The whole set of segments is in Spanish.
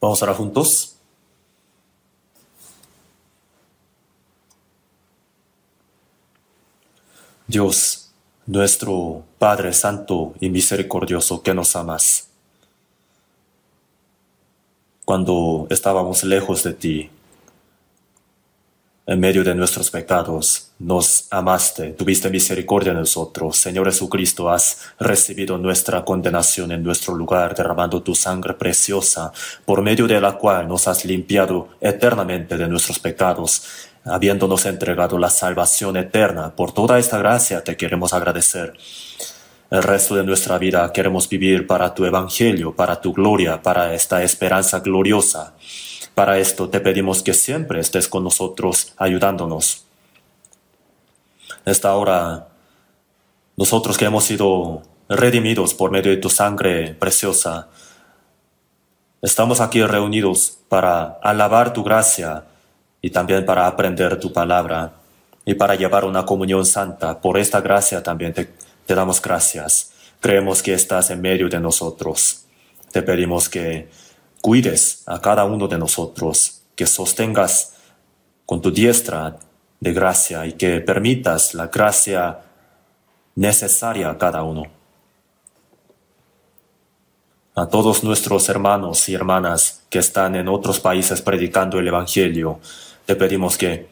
Vamos a orar juntos. Dios, nuestro Padre Santo y misericordioso, que nos amas. Cuando estábamos lejos de ti, en medio de nuestros pecados, nos amaste, tuviste misericordia de nosotros. Señor Jesucristo, has recibido nuestra condenación en nuestro lugar, derramando tu sangre preciosa, por medio de la cual nos has limpiado eternamente de nuestros pecados, habiéndonos entregado la salvación eterna. Por toda esta gracia te queremos agradecer. El resto de nuestra vida queremos vivir para tu evangelio, para tu gloria, para esta esperanza gloriosa. Para esto te pedimos que siempre estés con nosotros, ayudándonos. Esta hora, nosotros que hemos sido redimidos por medio de tu sangre preciosa, estamos aquí reunidos para alabar tu gracia y también para aprender tu palabra y para llevar una comunión santa. Por esta gracia también te damos gracias. Creemos que estás en medio de nosotros. Te pedimos que cuides a cada uno de nosotros, que sostengas con tu diestra de gracia y que permitas la gracia necesaria a cada uno. A todos nuestros hermanos y hermanas que están en otros países predicando el Evangelio, te pedimos que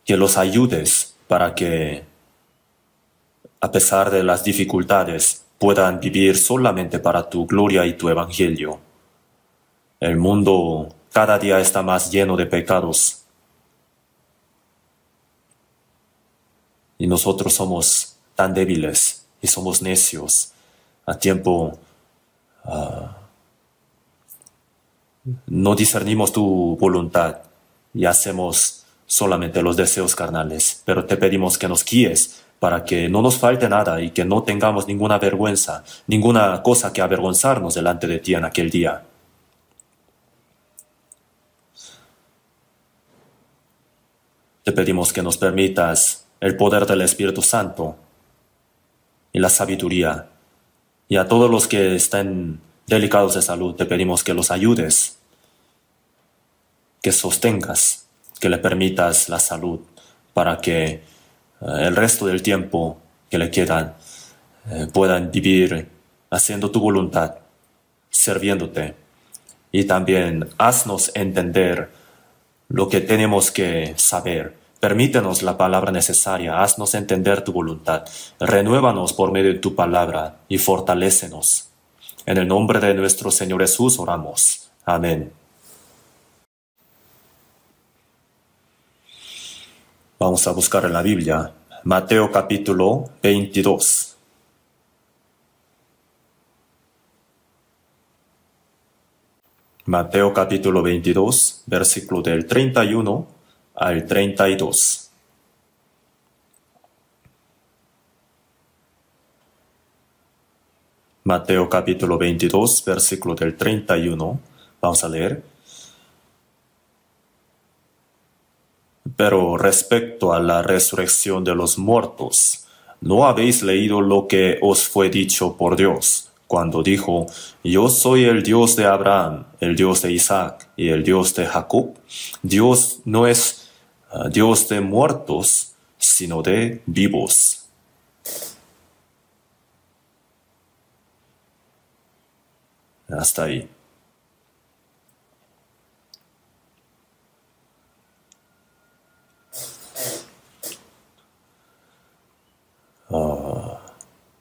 los ayudes para que, a pesar de las dificultades, puedan vivir solamente para tu gloria y tu Evangelio. El mundo cada día está más lleno de pecados y nosotros somos tan débiles y somos necios. A tiempo no discernimos tu voluntad y hacemos solamente los deseos carnales, pero te pedimos que nos guíes para que no nos falte nada y que no tengamos ninguna vergüenza, ninguna cosa que avergonzarnos delante de ti en aquel día. Te pedimos que nos permitas el poder del Espíritu Santo y la sabiduría. Y a todos los que estén delicados de salud, te pedimos que los ayudes, que sostengas, que le permitas la salud para que el resto del tiempo que le quedan puedan vivir haciendo tu voluntad, sirviéndote. Y también haznos entender lo que tenemos que saber. Permítenos la palabra necesaria, haznos entender tu voluntad. Renuévanos por medio de tu palabra y fortalécenos. En el nombre de nuestro Señor Jesús oramos. Amén. Vamos a buscar en la Biblia Mateo capítulo 22. Mateo capítulo 22, versículo del 31 al 32. Mateo capítulo 22, versículo del 31. Vamos a leer. Pero respecto a la resurrección de los muertos, ¿no habéis leído lo que os fue dicho por Dios, cuando dijo: Yo soy el Dios de Abraham, el Dios de Isaac y el Dios de Jacob? Dios no es Dios de muertos, sino de vivos. Hasta ahí.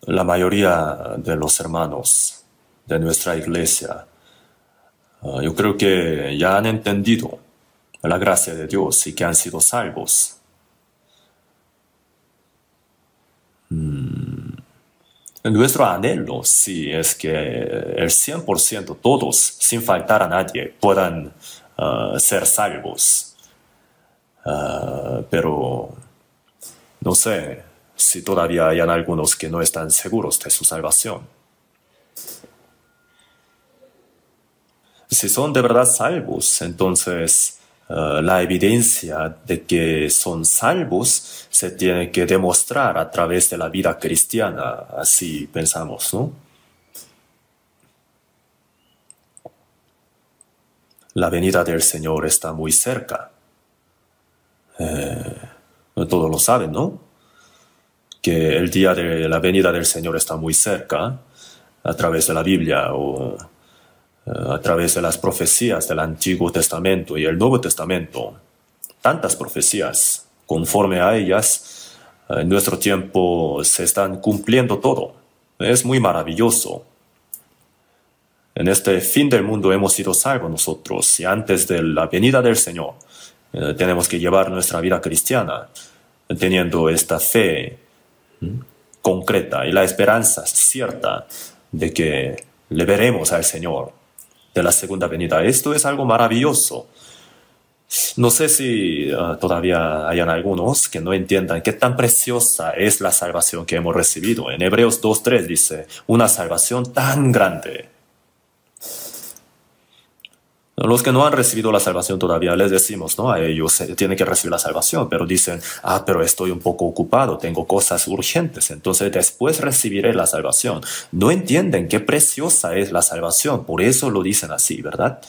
La mayoría de los hermanos de nuestra iglesia, yo creo que ya han entendido la gracia de Dios y que han sido salvos. Nuestro anhelo, sí, es que el 100%, todos, sin faltar a nadie, puedan ser salvos. Pero no sé si todavía hay algunos que no están seguros de su salvación. Si son de verdad salvos, entonces la evidencia de que son salvos se tiene que demostrar a través de la vida cristiana, así pensamos, ¿no? la venida del Señor está muy cerca. Todos lo saben, ¿no? Que el día de la venida del Señor está muy cerca, a través de la Biblia o a través de las profecías del Antiguo Testamento y el Nuevo Testamento. Tantas profecías, conforme a ellas, en nuestro tiempo se están cumpliendo todo. Es muy maravilloso. En este fin del mundo hemos sido salvos nosotros y antes de la venida del Señor tenemos que llevar nuestra vida cristiana teniendo esta fe concreta y la esperanza cierta de que le veremos al Señor de la segunda venida. Esto es algo maravilloso. No sé si todavía hayan algunos que no entiendan qué tan preciosa es la salvación que hemos recibido. En Hebreos 2:3 dice, una salvación tan grande. Los que no han recibido la salvación todavía les decimos, ¿no? A ellos tienen que recibir la salvación, pero dicen, pero estoy un poco ocupado, tengo cosas urgentes, entonces después recibiré la salvación. No entienden qué preciosa es la salvación, por eso lo dicen así, ¿verdad?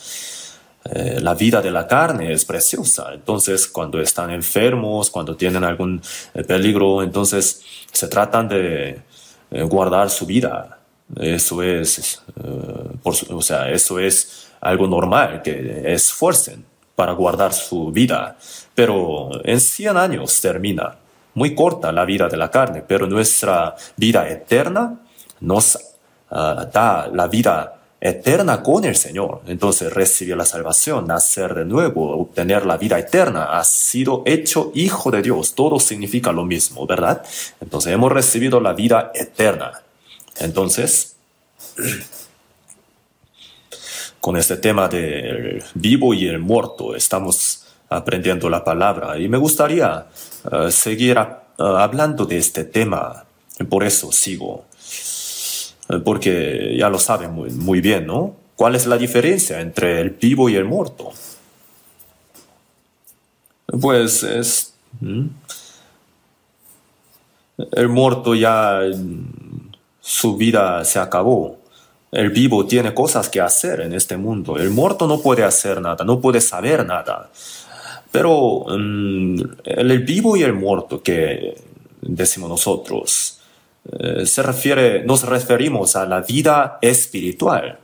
La vida de la carne es preciosa, entonces cuando están enfermos, cuando tienen algún peligro, entonces se tratan de guardar su vida. Eso es, eso es algo normal, que esfuercen para guardar su vida. Pero en 100 años termina. Muy corta la vida de la carne, pero nuestra vida eterna nos da la vida eterna con el Señor. Entonces recibir la salvación, nacer de nuevo, obtener la vida eterna, ha sido hecho hijo de Dios. Todo significa lo mismo, ¿verdad? Entonces hemos recibido la vida eterna. Entonces, con este tema del vivo y el muerto, estamos aprendiendo la palabra y me gustaría seguir hablando de este tema. Por eso sigo, porque ya lo saben muy bien, ¿no? ¿Cuál es la diferencia entre el vivo y el muerto? Pues es... El muerto ya su vida se acabó. El vivo tiene cosas que hacer en este mundo. El muerto no puede hacer nada, no puede saber nada. Pero el vivo y el muerto que decimos nosotros, nos referimos a la vida espiritual,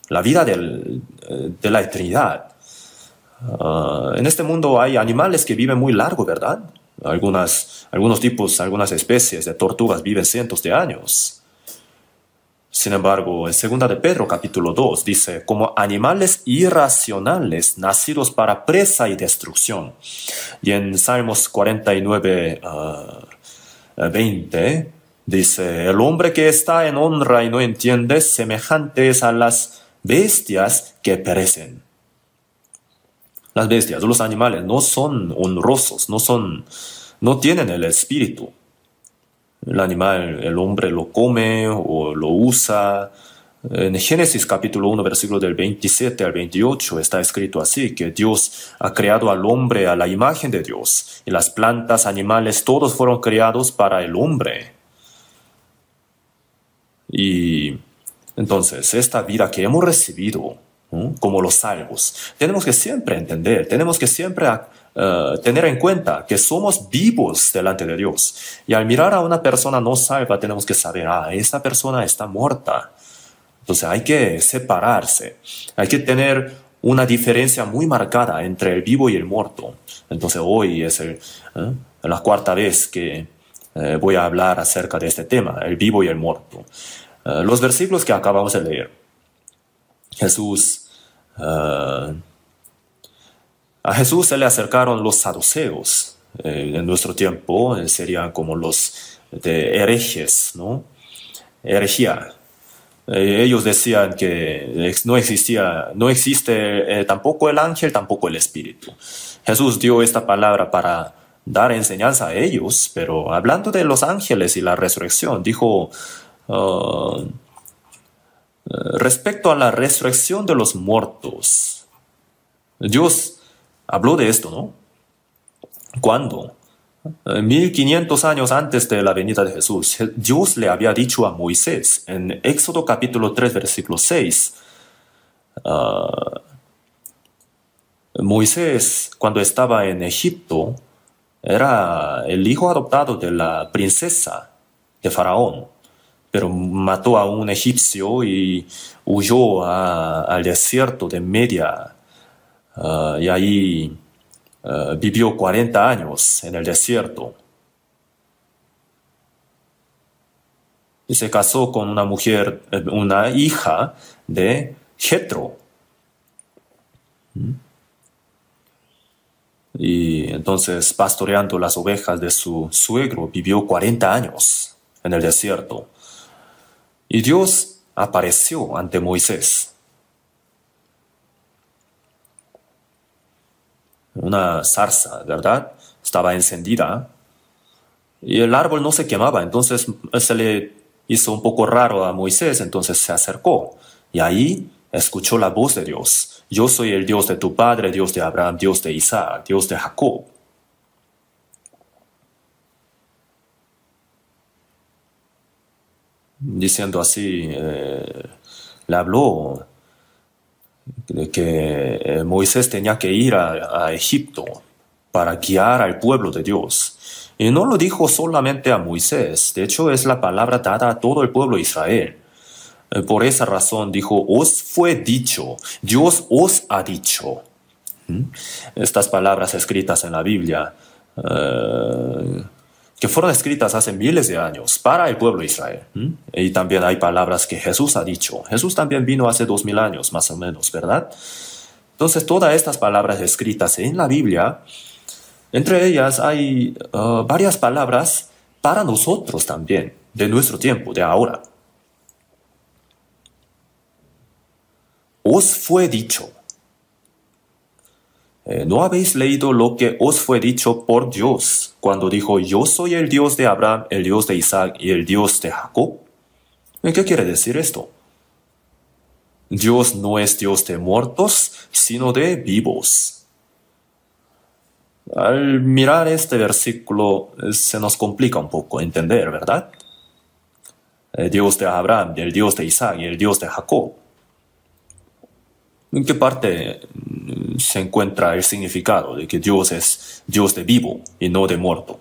la vida de la eternidad. En este mundo hay animales que viven muy largo, ¿verdad? Algunos tipos, algunas especies de tortugas viven cientos de años. Sin embargo, en 2 de Pedro capítulo 2 dice, como animales irracionales nacidos para presa y destrucción. Y en Salmos 49, 20 dice, el hombre que está en honra y no entiende, semejante es a las bestias que perecen. Las bestias, los animales, no son honrosos, no tienen el espíritu. El animal, el hombre lo come o lo usa. En Génesis capítulo 1, versículo del 27 al 28 está escrito así, que Dios ha creado al hombre a la imagen de Dios, y las plantas, animales, todos fueron creados para el hombre. Y entonces, esta vida que hemos recibido, como los salvos, tenemos que siempre entender, tenemos que siempre tener en cuenta que somos vivos delante de Dios. Y al mirar a una persona no salva, tenemos que saber, esta persona está muerta. Entonces hay que separarse, hay que tener una diferencia muy marcada entre el vivo y el muerto. Entonces hoy es la cuarta vez que voy a hablar acerca de este tema, el vivo y el muerto. Los versículos que acabamos de leer, a Jesús se le acercaron los saduceos. En nuestro tiempo serían como los de herejes, ¿no? Herejía. Ellos decían que no existe tampoco el ángel, tampoco el espíritu. Jesús dio esta palabra para dar enseñanza a ellos, pero hablando de los ángeles y la resurrección, dijo, respecto a la resurrección de los muertos, Dios habló de esto, ¿no? ¿Cuándo? 1500 años antes de la venida de Jesús, Dios le había dicho a Moisés en Éxodo capítulo 3, versículo 6, Moisés, cuando estaba en Egipto, era el hijo adoptado de la princesa de Faraón, pero mató a un egipcio y huyó al desierto de Media, y ahí vivió 40 años en el desierto. Y se casó con una mujer, una hija de Jetro. Y entonces, pastoreando las ovejas de su suegro, vivió 40 años en el desierto. Y Dios apareció ante Moisés. Una zarza, ¿verdad? Estaba encendida. Y el árbol no se quemaba, entonces se le hizo un poco raro a Moisés, entonces se acercó. Y ahí escuchó la voz de Dios. Yo soy el Dios de tu padre, Dios de Abraham, Dios de Isaac, Dios de Jacob. Diciendo así, le habló de que Moisés tenía que ir a Egipto para guiar al pueblo de Dios. Y no lo dijo solamente a Moisés, de hecho es la palabra dada a todo el pueblo de Israel. Por esa razón dijo, os fue dicho, Dios os ha dicho. Estas palabras escritas en la Biblia, que fueron escritas hace miles de años para el pueblo de Israel. Y también hay palabras que Jesús ha dicho. Jesús también vino hace 2000 años, más o menos, ¿verdad? Entonces, todas estas palabras escritas en la Biblia, entre ellas hay varias palabras para nosotros también, de nuestro tiempo, de ahora. Os fue dicho. ¿No habéis leído lo que os fue dicho por Dios cuando dijo, yo soy el Dios de Abraham, el Dios de Isaac y el Dios de Jacob? ¿Qué quiere decir esto? Dios no es Dios de muertos, sino de vivos. Al mirar este versículo se nos complica un poco entender, ¿verdad? El Dios de Abraham, el Dios de Isaac y el Dios de Jacob. ¿En qué parte se encuentra el significado de que Dios es Dios de vivo y no de muerto?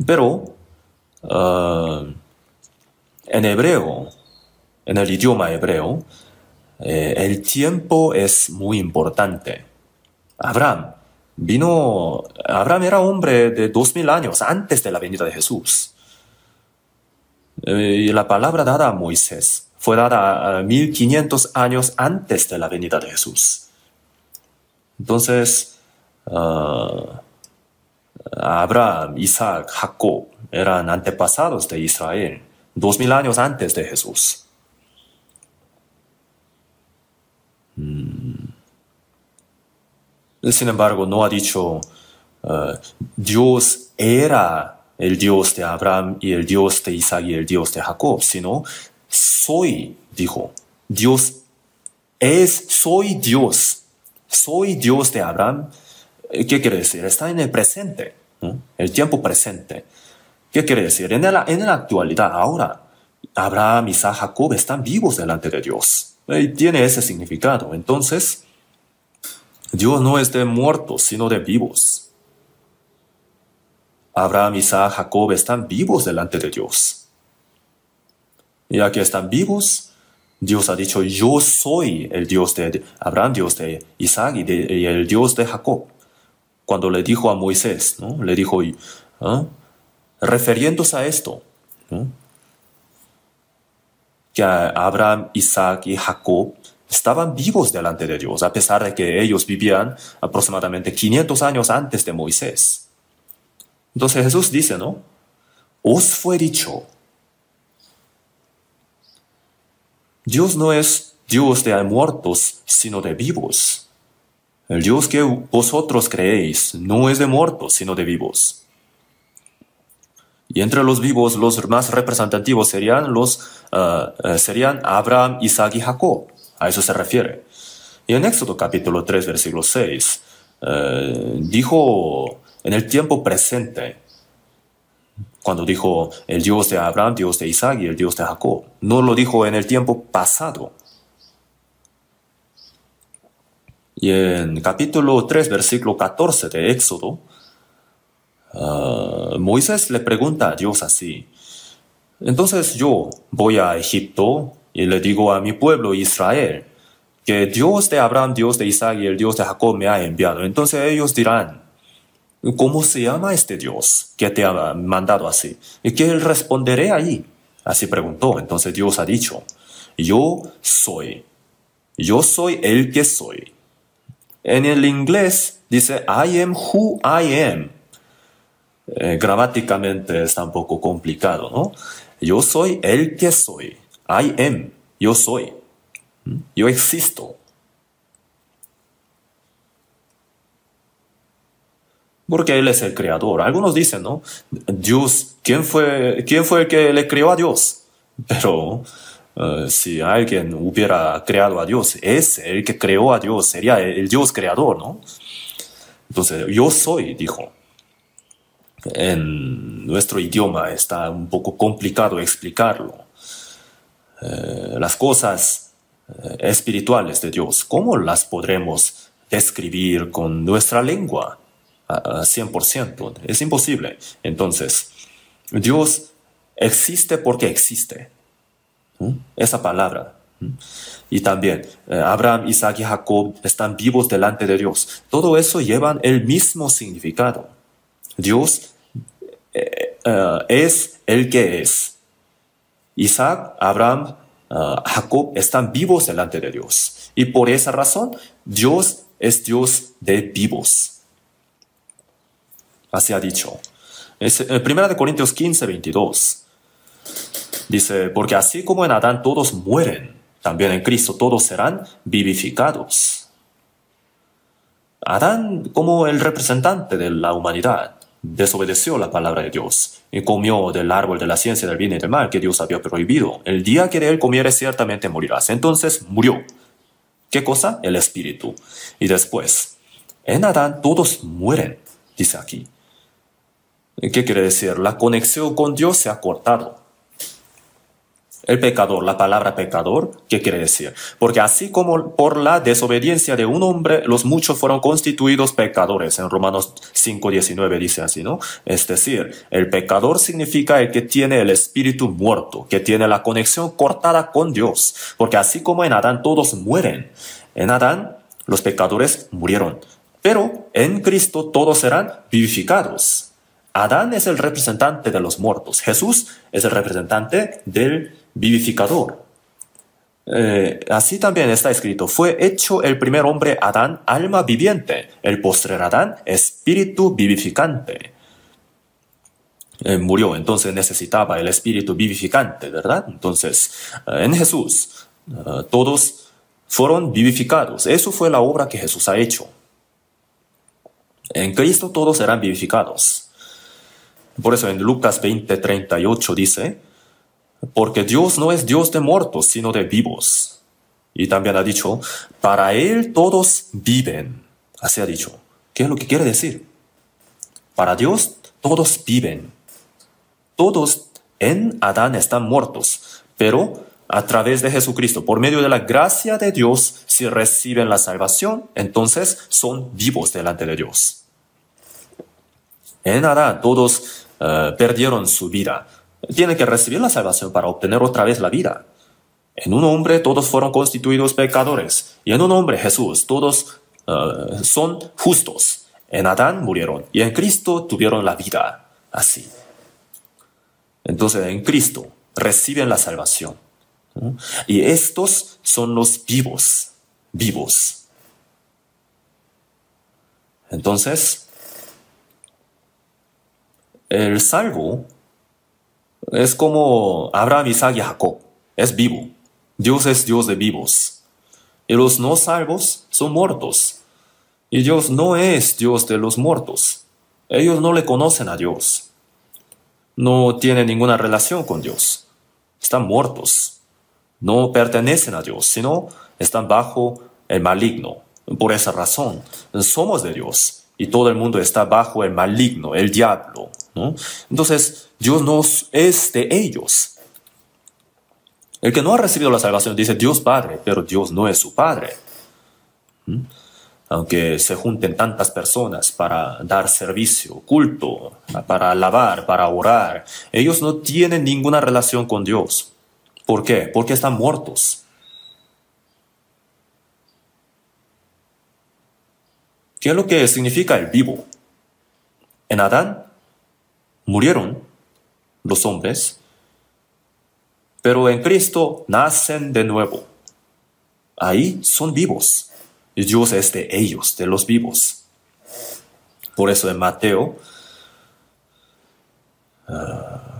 Pero en hebreo, en el idioma hebreo, el tiempo es muy importante. Abraham era hombre de 2000 años antes de la venida de Jesús. Y la palabra dada a Moisés fue dada a 1500 años antes de la venida de Jesús. Entonces, Abraham, Isaac, Jacob eran antepasados de Israel, 2000 años antes de Jesús. Sin embargo, no ha dicho Dios era el Dios de Abraham y el Dios de Isaac y el Dios de Jacob, sino dijo, soy Dios de Abraham. ¿Qué quiere decir? Está en el presente, ¿no? El tiempo presente. ¿Qué quiere decir? En la actualidad, ahora, Abraham, Isaac, Jacob están vivos delante de Dios. Y tiene ese significado. Entonces, Dios no es de muertos, sino de vivos. Abraham, Isaac, Jacob están vivos delante de Dios. Y ya que están vivos, Dios ha dicho, yo soy el Dios de Abraham, Dios de Isaac y el Dios de Jacob. Cuando le dijo a Moisés, ¿no? Le dijo, refiriéndose a esto, ¿no? Que Abraham, Isaac y Jacob estaban vivos delante de Dios, a pesar de que ellos vivían aproximadamente 500 años antes de Moisés. Entonces Jesús dice, ¿no? Os fue dicho. Dios no es Dios de muertos, sino de vivos. El Dios que vosotros creéis no es de muertos, sino de vivos. Y entre los vivos, los más representativos serían Abraham, Isaac y Jacob. A eso se refiere. Y en Éxodo capítulo 3, versículo 6, dijo en el tiempo presente, cuando dijo el Dios de Abraham, Dios de Isaac y el Dios de Jacob. No lo dijo en el tiempo pasado. Y en capítulo 3, versículo 14 de Éxodo, Moisés le pregunta a Dios así: entonces yo voy a Egipto y le digo a mi pueblo Israel que Dios de Abraham, Dios de Isaac y el Dios de Jacob me ha enviado. Entonces ellos dirán: ¿cómo se llama este Dios que te ha mandado así? ¿Y qué él responderé ahí? Así preguntó. Entonces Dios ha dicho: yo soy el que soy. En el inglés dice I am who I am. Gramáticamente está un poco complicado, ¿no? Yo soy el que soy. I am. Yo soy. Yo existo. Porque Él es el creador. Algunos dicen, ¿no? Dios, ¿quién fue el que le creó a Dios? Pero si alguien hubiera creado a Dios, es el que creó a Dios, sería el Dios creador, ¿no? Entonces, yo soy, dijo. En nuestro idioma está un poco complicado explicarlo. Las cosas espirituales de Dios, ¿cómo las podremos describir con nuestra lengua a 100%? Es imposible. Entonces, Dios existe porque existe. Esa palabra. Y también Abraham, Isaac y Jacob están vivos delante de Dios. Todo eso llevan el mismo significado. Dios es el que es. Isaac, Abraham, Jacob están vivos delante de Dios. Y por esa razón, Dios es Dios de vivos. Así ha dicho. Es 1 Corintios 15, 22. Dice: porque así como en Adán todos mueren, también en Cristo todos serán vivificados. Adán, como el representante de la humanidad, desobedeció la palabra de Dios y comió del árbol de la ciencia del bien y del mal que Dios había prohibido. El día que de él comieres ciertamente morirás. Entonces murió. ¿Qué cosa? El espíritu. Y después, en Adán todos mueren, dice aquí. ¿Qué quiere decir? La conexión con Dios se ha cortado. El pecador, la palabra pecador, ¿qué quiere decir? Porque así como por la desobediencia de un hombre, los muchos fueron constituidos pecadores. En Romanos 5:19 dice así, ¿no? Es decir, el pecador significa el que tiene el espíritu muerto, que tiene la conexión cortada con Dios. Porque así como en Adán todos mueren, en Adán los pecadores murieron. Pero en Cristo todos serán vivificados. Adán es el representante de los muertos. Jesús es el representante del vivificador. Así también está escrito: fue hecho el primer hombre Adán alma viviente, el postrer Adán espíritu vivificante. Murió, entonces necesitaba el espíritu vivificante, ¿verdad? Entonces, en Jesús, todos fueron vivificados. Eso fue la obra que Jesús ha hecho. En Cristo todos serán vivificados. Por eso en Lucas 20:38 dice: porque Dios no es Dios de muertos, sino de vivos. Y también ha dicho: para Él todos viven. Así ha dicho. ¿Qué es lo que quiere decir? Para Dios todos viven. Todos en Adán están muertos, pero a través de Jesucristo, por medio de la gracia de Dios, si reciben la salvación, entonces son vivos delante de Dios. En Adán todos perdieron su vida. Tienen que recibir la salvación para obtener otra vez la vida. En un hombre todos fueron constituidos pecadores. Y en un hombre, Jesús, todos son justos. En Adán murieron. Y en Cristo tuvieron la vida. Así. Entonces en Cristo reciben la salvación. Y estos son los vivos. Vivos. Entonces, el salvo es como Abraham, Isaac y Jacob. Es vivo. Dios es Dios de vivos. Y los no salvos son muertos. Y Dios no es Dios de los muertos. Ellos no le conocen a Dios. No tienen ninguna relación con Dios. Están muertos. No pertenecen a Dios, sino están bajo el maligno. Por esa razón, somos de Dios. Y todo el mundo está bajo el maligno, el diablo, ¿no? Entonces, Dios no es de ellos. El que no ha recibido la salvación dice Dios Padre, pero Dios no es su Padre. aunque se junten tantas personas para dar servicio, culto, para alabar, para orar, ellos no tienen ninguna relación con Dios. ¿Por qué? Porque están muertos. ¿Qué es lo que significa el vivo? En Adán murieron los hombres, pero en Cristo nacen de nuevo. Ahí son vivos. Y Dios es de ellos, de los vivos. Por eso en Mateo,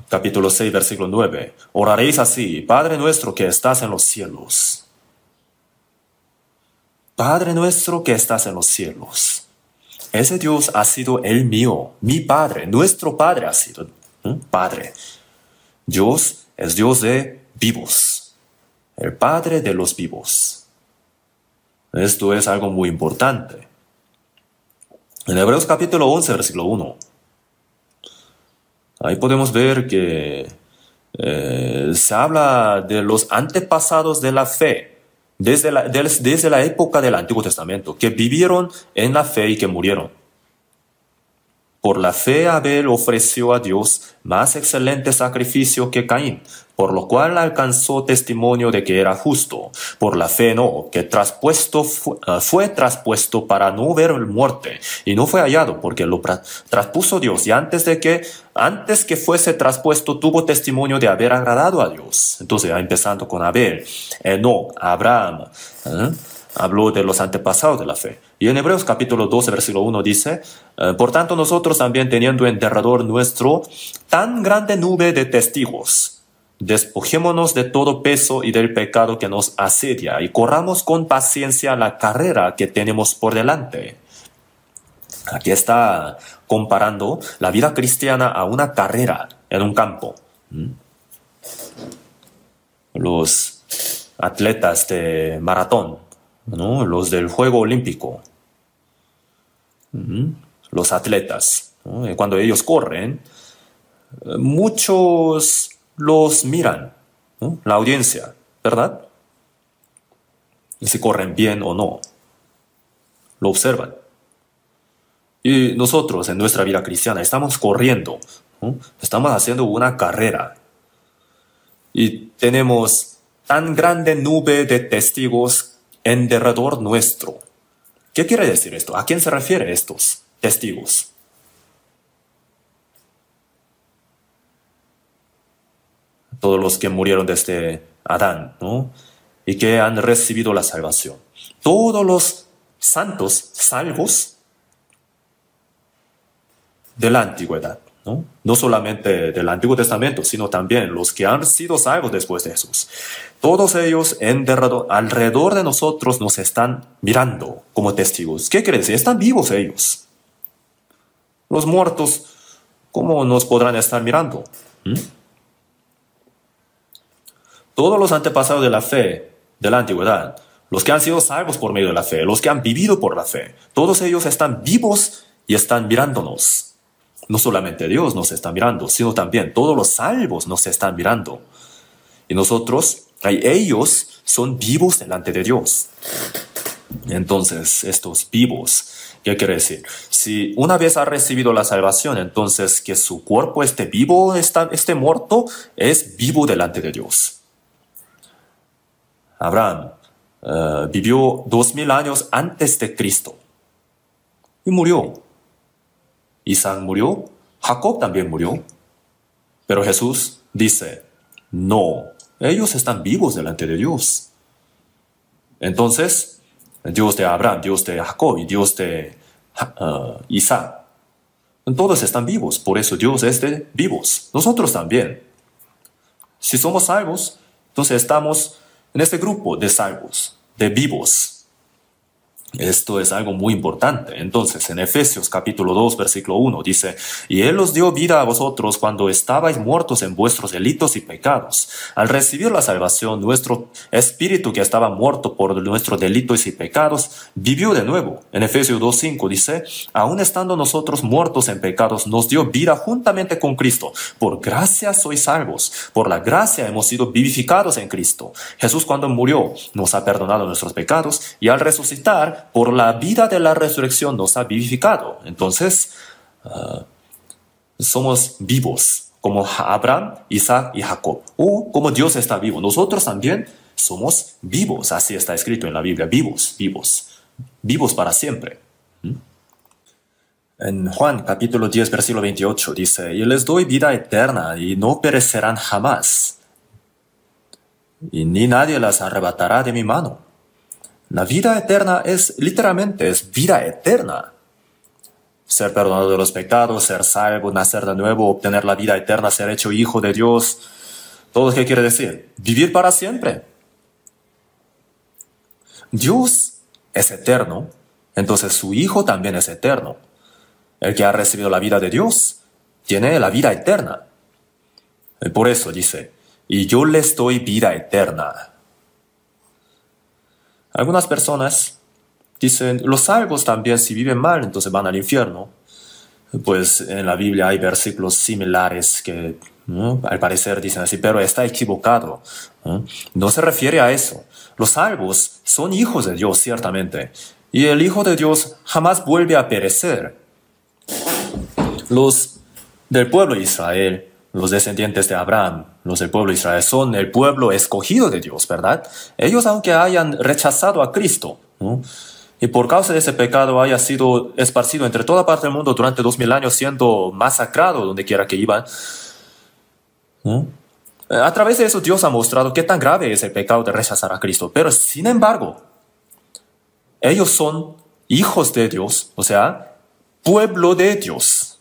capítulo 6, versículo 9, oraréis así: Padre nuestro que estás en los cielos. Padre nuestro que estás en los cielos. Ese Dios ha sido el mío, mi Padre, nuestro Padre ha sido Padre. Dios es Dios de vivos, el Padre de los vivos. Esto es algo muy importante. En Hebreos capítulo 11, versículo 1, ahí podemos ver que se habla de los antepasados de la fe, desde la época del Antiguo Testamento, que vivieron en la fe y que murieron. Por la fe Abel ofreció a Dios más excelente sacrificio que Caín, por lo cual alcanzó testimonio de que era justo. Por la fe no, que fue traspuesto para no ver muerte, y no fue hallado, porque lo traspuso Dios, y antes que fuese traspuesto tuvo testimonio de haber agradado a Dios. Entonces, empezando con Abel, no, Abraham, habló de los antepasados de la fe. Y en Hebreos capítulo 12, versículo 1 dice: por tanto nosotros también, teniendo en derredor nuestro tan grande nube de testigos, despojémonos de todo peso y del pecado que nos asedia, y corramos con paciencia la carrera que tenemos por delante. Aquí está comparando la vida cristiana a una carrera en un campo. Los atletas de maratón, ¿no? Los del juego olímpico, los atletas, ¿no? Cuando ellos corren, muchos los miran, ¿no? La audiencia, ¿verdad? Si corren bien o no, lo observan. Y nosotros en nuestra vida cristiana estamos corriendo, ¿no? Estamos haciendo una carrera y tenemos tan grande nube de testigos en derredor nuestro. ¿Qué quiere decir esto? ¿A quién se refiere estos testigos? Todos los que murieron desde Adán, ¿no? Y que han recibido la salvación. Todos los santos salvos de la antigüedad, ¿no? No solamente del Antiguo Testamento, sino también los que han sido salvos después de Jesús. Todos ellos alrededor de nosotros nos están mirando como testigos. ¿Qué quiere decir? Están vivos ellos. Los muertos, ¿cómo nos podrán estar mirando? Todos los antepasados de la fe de la antigüedad, los que han sido salvos por medio de la fe, los que han vivido por la fe, todos ellos están vivos y están mirándonos. No solamente Dios nos está mirando, sino también todos los salvos nos están mirando. Y ellos son vivos delante de Dios. Entonces, estos vivos, ¿qué quiere decir? Si una vez ha recibido la salvación, entonces que su cuerpo esté vivo, esté muerto, es vivo delante de Dios. Abraham vivió 2000 años antes de Cristo y murió. Isaac murió, Jacob también murió. Pero Jesús dice: no, ellos están vivos delante de Dios. Entonces, Dios de Abraham, Dios de Jacob y Dios de Isaac, todos están vivos. Por eso Dios es de vivos. Nosotros también. Si somos salvos, entonces estamos en este grupo de salvos, de vivos. Esto es algo muy importante. Entonces, en Efesios capítulo 2, versículo 1, dice: y Él os dio vida a vosotros cuando estabais muertos en vuestros delitos y pecados. Al recibir la salvación, nuestro espíritu que estaba muerto por nuestros delitos y pecados, vivió de nuevo. En Efesios 2, 5 dice: aun estando nosotros muertos en pecados, nos dio vida juntamente con Cristo. Por gracia sois salvos. Por la gracia hemos sido vivificados en Cristo. Jesús, cuando murió, nos ha perdonado nuestros pecados, y al resucitar, por la vida de la resurrección nos ha vivificado. Entonces, somos vivos, como Abraham, Isaac y Jacob. O como Dios está vivo. Nosotros también somos vivos. Así está escrito en la Biblia. Vivos, vivos. Vivos para siempre. En Juan capítulo 10, versículo 28 dice, y les doy vida eterna y no perecerán jamás, y ni nadie las arrebatará de mi mano. La vida eterna es, literalmente, es vida eterna. Ser perdonado de los pecados, ser salvo, nacer de nuevo, obtener la vida eterna, ser hecho hijo de Dios. ¿Todo lo que quiere decir? Vivir para siempre. Dios es eterno, entonces su Hijo también es eterno. El que ha recibido la vida de Dios tiene la vida eterna. Por eso dice, y yo les doy vida eterna. Algunas personas dicen, los salvos también si viven mal, entonces van al infierno. Pues en la Biblia hay versículos similares que al parecer dicen así, pero está equivocado. No se refiere a eso. Los salvos son hijos de Dios, ciertamente. Y el Hijo de Dios jamás vuelve a perecer. Los del pueblo de Israel, los descendientes de Abraham, los del pueblo de Israel, son el pueblo escogido de Dios, ¿verdad? Ellos, aunque hayan rechazado a Cristo, y por causa de ese pecado haya sido esparcido entre toda parte del mundo durante 2000 años, siendo masacrado donde quiera que iban, a través de eso Dios ha mostrado qué tan grave es el pecado de rechazar a Cristo. Pero sin embargo, ellos son hijos de Dios, o sea, pueblo de Dios.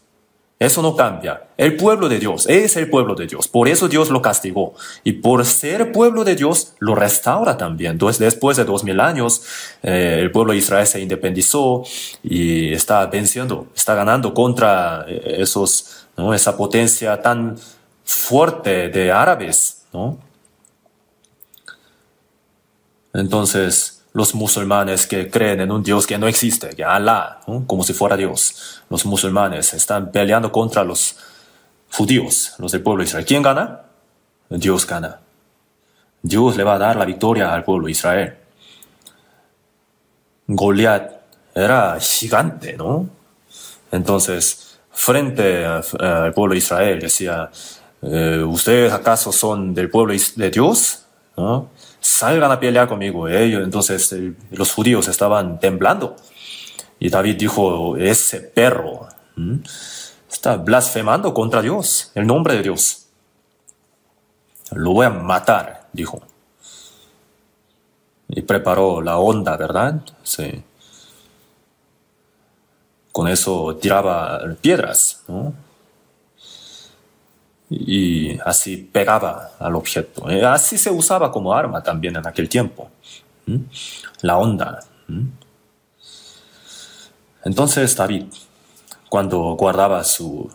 Eso no cambia. El pueblo de Dios es el pueblo de Dios. Por eso Dios lo castigó. Y por ser pueblo de Dios, lo restaura también. Entonces, después de 2000 años, el pueblo de Israel se independizó y está venciendo, está ganando contra esa potencia tan fuerte de árabes, ¿no? Entonces, los musulmanes que creen en un Dios que no existe, que Alá, ¿no? Como si fuera Dios. Los musulmanes están peleando contra los judíos, los del pueblo de Israel. ¿Quién gana? Dios gana. Dios le va a dar la victoria al pueblo de Israel. Goliat era gigante, ¿no? Entonces, frente al pueblo de Israel, decía, ¿ustedes acaso son del pueblo de Dios? ¿No? Salgan a pelear conmigo. Entonces los judíos estaban temblando. Y David dijo, ese perro está blasfemando contra Dios, el nombre de Dios. Lo voy a matar, dijo. Y preparó la onda, ¿verdad? Sí. Con eso tiraba piedras, ¿no? Y así pegaba al objeto. Así se usaba como arma también en aquel tiempo. La onda. Entonces David, cuando guardaba sus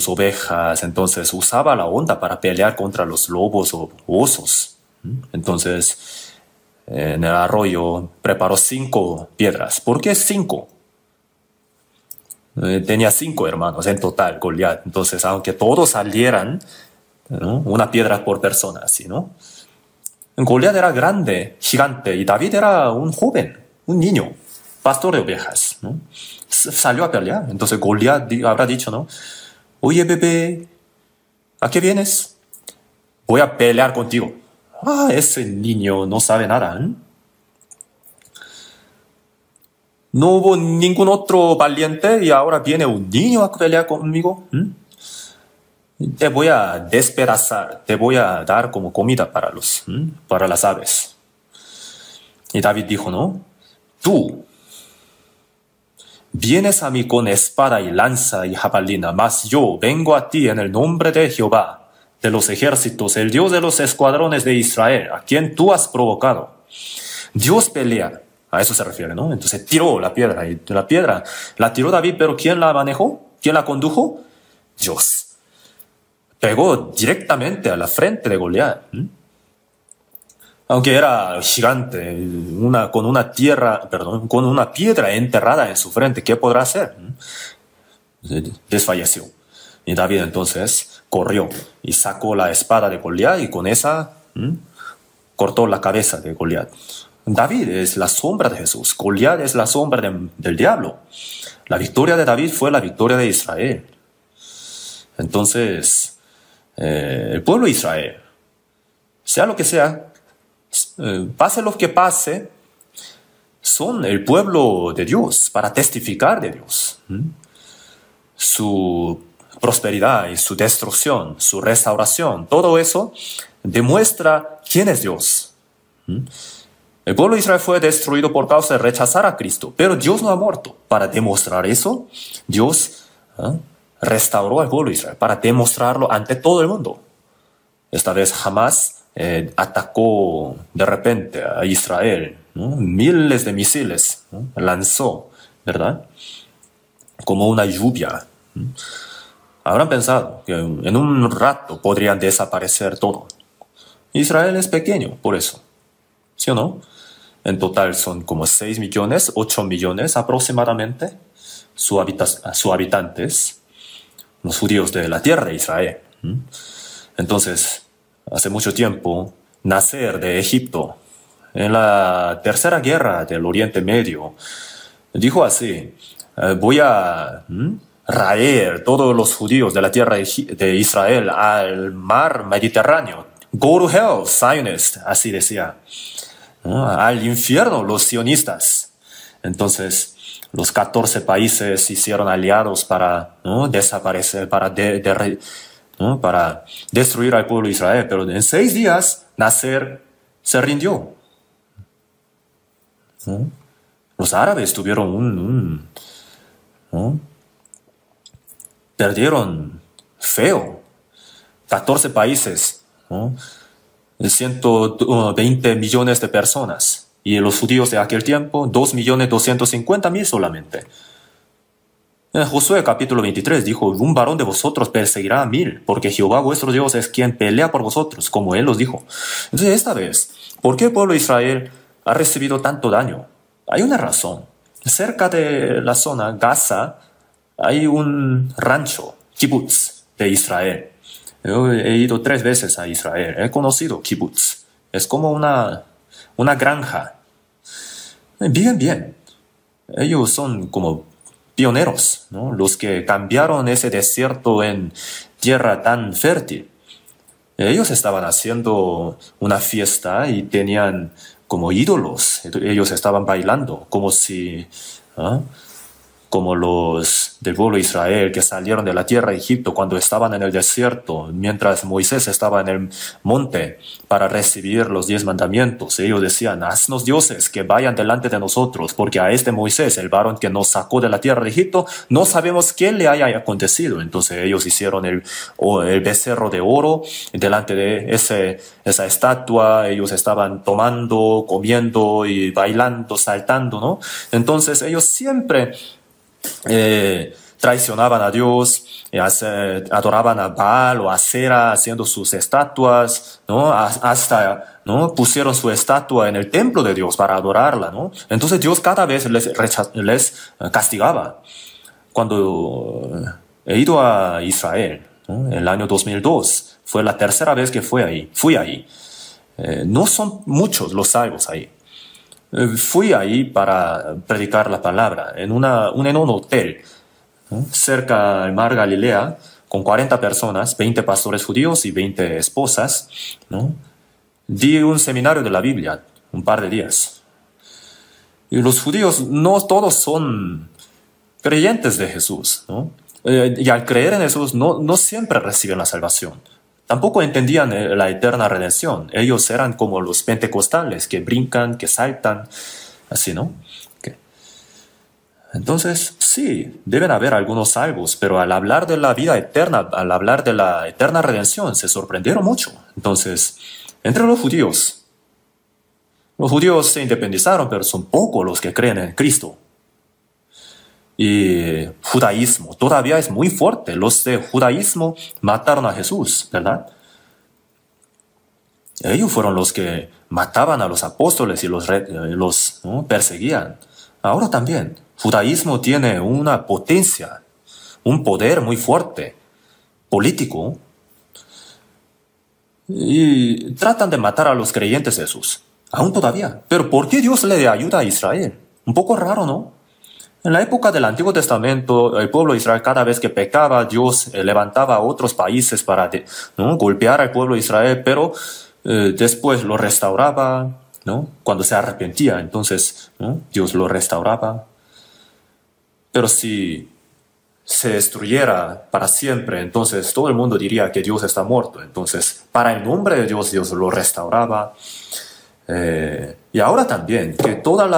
ovejas, entonces usaba la onda para pelear contra los lobos o osos. Entonces, en el arroyo preparó 5 piedras. ¿Por qué 5? Tenía 5 hermanos en total, Goliat. Entonces, aunque todos salieran, ¿no? Una piedra por persona, así, ¿no? Goliat era grande, gigante, y David era un joven, un niño, pastor de ovejas, ¿no? Salió a pelear. Entonces Goliat habrá dicho, ¿no? Oye, bebé, ¿a qué vienes? Voy a pelear contigo. Ah, ese niño no sabe nada, ¿eh? No hubo ningún otro valiente y ahora viene un niño a pelear conmigo. Te voy a despedazar, te voy a dar como comida para las aves. Y David dijo, ¿no? Tú vienes a mí con espada y lanza y jabalina, mas yo vengo a ti en el nombre de Jehová, de los ejércitos, el Dios de los escuadrones de Israel, a quien tú has provocado. Dios pelea. A eso se refiere, ¿no? Entonces tiró la piedra y la piedra la tiró David, pero ¿quién la manejó? ¿Quién la condujo? Dios. Pegó directamente a la frente de Goliat. Aunque era gigante, con una piedra enterrada en su frente, ¿qué podrá hacer? Desfalleció. Y David entonces corrió y sacó la espada de Goliat y con cortó la cabeza de Goliat. David es la sombra de Jesús. Goliat es la sombra del diablo. La victoria de David fue la victoria de Israel. Entonces, el pueblo de Israel, sea lo que sea, pase lo que pase, son el pueblo de Dios para testificar de Dios. Su prosperidad y su destrucción, su restauración, todo eso demuestra quién es Dios. El pueblo de Israel fue destruido por causa de rechazar a Cristo, pero Dios no ha muerto. Para demostrar eso, Dios restauró al pueblo de Israel, para demostrarlo ante todo el mundo. Esta vez jamás atacó de repente a Israel, ¿no? Miles de misiles, ¿no? Lanzó, ¿verdad? Como una lluvia. Habrán pensado que en un rato podrían desaparecer todo. Israel es pequeño, por eso. ¿Sí o no? En total son como 6 millones, 8 millones aproximadamente sus habitantes, los judíos de la tierra de Israel. Entonces, hace mucho tiempo, Nacer de Egipto, en la tercera guerra del Oriente Medio, dijo así: voy a raer todos los judíos de la tierra de Israel al mar Mediterráneo. Go to hell, Zionist, así decía. Al infierno, los sionistas. Entonces, los 14 países se hicieron aliados para desaparecer, para destruir al pueblo de Israel. Pero en 6 días, Nacer se rindió. Los árabes tuvieron perdieron feo. 14 países, 120 millones de personas. Y los judíos de aquel tiempo, 2.250.000 solamente. En Josué capítulo 23 dijo: un varón de vosotros perseguirá a 1.000, porque Jehová vuestro Dios es quien pelea por vosotros, como él os dijo. Entonces, esta vez, ¿por qué el pueblo de Israel ha recibido tanto daño? Hay una razón. Cerca de la zona Gaza hay un rancho, kibbutz, de Israel. Yo he ido 3 veces a Israel. He conocido kibbutz. Es como una granja. Viven bien. Ellos son como pioneros, ¿no? Los que cambiaron ese desierto en tierra tan fértil. Ellos estaban haciendo una fiesta y tenían como ídolos. Ellos estaban bailando como si... como los del pueblo de Israel que salieron de la tierra de Egipto cuando estaban en el desierto, mientras Moisés estaba en el monte para recibir los 10 mandamientos. Ellos decían: haznos dioses que vayan delante de nosotros, porque a este Moisés, el varón que nos sacó de la tierra de Egipto, no sabemos qué le haya acontecido. Entonces ellos hicieron el becerro de oro delante de esa estatua. Ellos estaban tomando, comiendo y bailando, saltando, ¿no? Entonces ellos siempre traicionaban a Dios, adoraban a Baal o a Asera haciendo sus estatuas, ¿no? Hasta pusieron su estatua en el templo de Dios para adorarla, ¿no? Entonces Dios cada vez les castigaba. Cuando he ido a Israel, ¿no? En el año 2002, fue la tercera vez que fui ahí. No son muchos los salvos ahí. Fui ahí para predicar la palabra en un hotel, ¿no? Cerca del mar Galilea, con 40 personas, 20 pastores judíos y 20 esposas, ¿no? Di un seminario de la Biblia, un par de días. Y los judíos no todos son creyentes de Jesús, ¿no? Y al creer en Jesús no siempre reciben la salvación. Tampoco entendían la eterna redención. Ellos eran como los pentecostales, que brincan, que saltan, así, ¿no? Okay. Entonces, sí, deben haber algunos salvos, pero al hablar de la vida eterna, al hablar de la eterna redención, se sorprendieron mucho. Entonces, entre los judíos se independizaron, pero son pocos los que creen en Cristo. Y judaísmo todavía es muy fuerte. Los de judaísmo mataron a Jesús, ¿verdad? Ellos fueron los que mataban a los apóstoles y los ¿no? perseguían. Ahora también, judaísmo tiene una potencia, un poder muy fuerte, político. y tratan de matar a los creyentes de Jesús. Aún todavía. Pero ¿por qué Dios le ayuda a Israel? Un poco raro, ¿no? En la época del Antiguo Testamento, el pueblo de Israel, cada vez que pecaba, Dios levantaba a otros países para ¿no? golpear al pueblo de Israel, pero después lo restauraba, ¿no? Cuando se arrepentía, entonces ¿no? Dios lo restauraba. Pero si se destruyera para siempre, entonces todo el mundo diría que Dios está muerto. Entonces, para el nombre de Dios, Dios lo restauraba. Y ahora también, que todos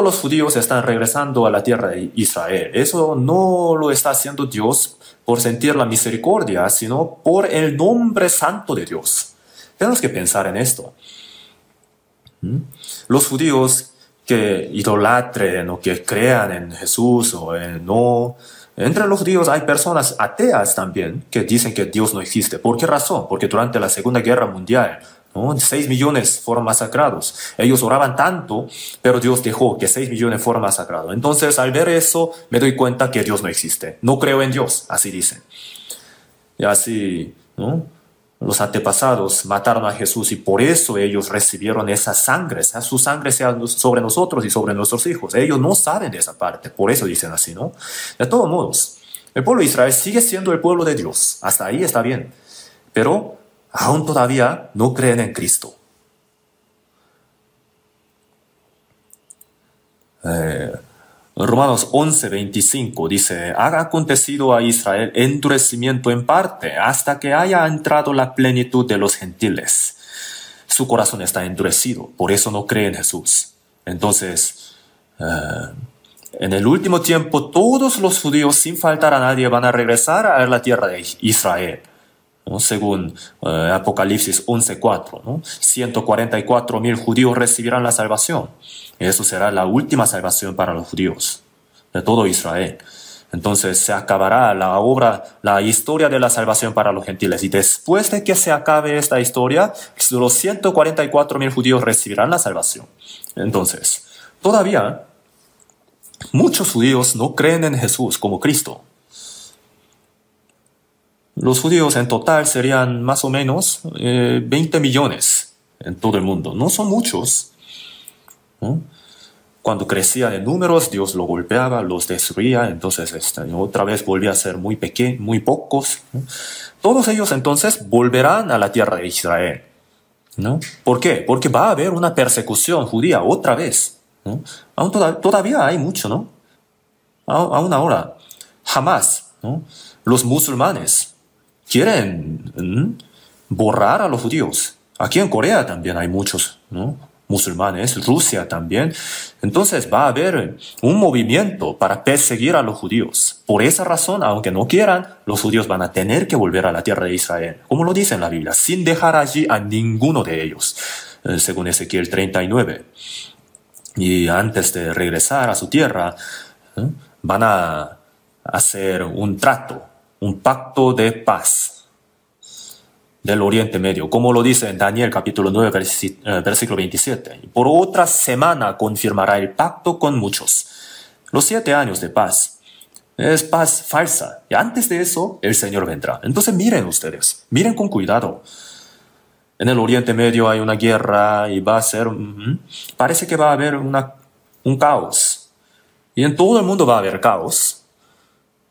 los judíos están regresando a la tierra de Israel. Eso no lo está haciendo Dios por sentir la misericordia, sino por el nombre santo de Dios. Tenemos que pensar en esto. Los judíos que idolatren o que crean en Jesús o no. Entre los judíos hay personas ateas también que dicen que Dios no existe. ¿Por qué razón? Porque durante la Segunda Guerra Mundial, ¿no? 6 millones fueron masacrados. Ellos oraban tanto, pero Dios dejó que 6 millones fueran masacrados. Entonces, al ver eso, me doy cuenta que Dios no existe. No creo en Dios, así dicen. Y así, ¿no? Los antepasados mataron a Jesús y por eso ellos recibieron esa sangre. Su sangre sea sobre nosotros y sobre nuestros hijos. Ellos no saben de esa parte, por eso dicen así, ¿no? De todos modos, el pueblo de Israel sigue siendo el pueblo de Dios. Hasta ahí está bien. Pero aún todavía no creen en Cristo. Romanos 11:25 dice, ha acontecido a Israel endurecimiento en parte hasta que haya entrado la plenitud de los gentiles. Su corazón está endurecido, por eso no cree en Jesús. Entonces, en el último tiempo, todos los judíos, sin faltar a nadie, van a regresar a la tierra de Israel, ¿no? Según Apocalipsis 11:4, ¿no? 144,000 judíos recibirán la salvación. Eso será la última salvación para los judíos de todo Israel. Entonces se acabará la historia de la salvación para los gentiles. Y después de que se acabe esta historia, los 144,000 judíos recibirán la salvación. Entonces, todavía muchos judíos no creen en Jesús como Cristo. Los judíos en total serían más o menos 20 millones en todo el mundo. No son muchos, ¿no? Cuando crecían en números, Dios los golpeaba, los destruía, entonces otra vez volvía a ser muy pequeños, muy pocos, ¿no? Todos ellos entonces volverán a la tierra de Israel, ¿no? ¿Por qué? Porque va a haber una persecución judía otra vez, ¿no? Aún todavía hay mucho, ¿no? Aún ahora, jamás, ¿no? Los musulmanes quieren borrar a los judíos. Aquí en Corea también hay muchos, ¿no? Musulmanes, Rusia también. Entonces va a haber un movimiento para perseguir a los judíos. Por esa razón, aunque no quieran, los judíos van a tener que volver a la tierra de Israel, como lo dice en la Biblia, sin dejar allí a ninguno de ellos, según Ezequiel 39. Y antes de regresar a su tierra, van a hacer un trato, un pacto de paz del Oriente Medio, como lo dice en Daniel capítulo 9, versículo 27. Y por otra semana confirmará el pacto con muchos. Los 7 años de paz es paz falsa. Y antes de eso, el Señor vendrá. Entonces miren ustedes, miren con cuidado. En el Oriente Medio hay una guerra y va a ser, parece que va a haber un caos. Y en todo el mundo va a haber caos.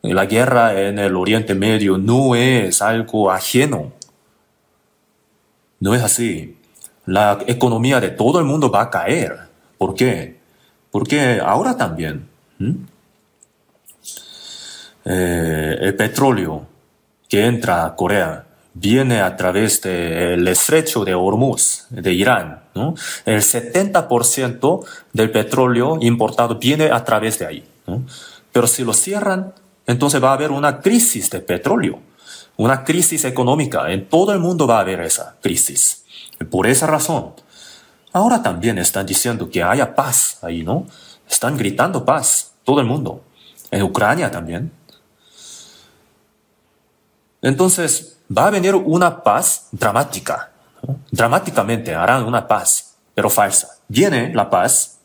Y la guerra en el Oriente Medio no es algo ajeno. No es así. La economía de todo el mundo va a caer. ¿Por qué? Porque ahora también el petróleo que entra a Corea viene a través del estrecho de Hormuz, de Irán, ¿no? El 70% del petróleo importado viene a través de ahí, ¿no? Pero si lo cierran, entonces va a haber una crisis de petróleo. Una crisis económica. En todo el mundo va a haber esa crisis. Por esa razón, ahora también están diciendo que haya paz ahí, ¿no? Están gritando paz, todo el mundo. En Ucrania también. Entonces, va a venir una paz dramática, ¿no? Dramáticamente harán una paz, pero falsa. Viene la paz,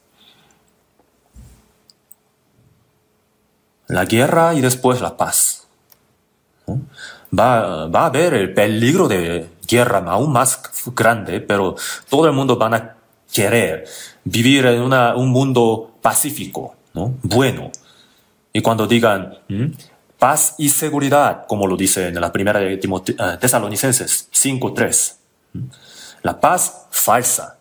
la guerra y después la paz, ¿no? Va a haber el peligro de guerra aún más grande, pero todo el mundo van a querer vivir en un mundo pacífico, ¿no? Bueno. Y cuando digan paz y seguridad, como lo dice en la primera de Tesalonicenses 5:3, la paz falsa.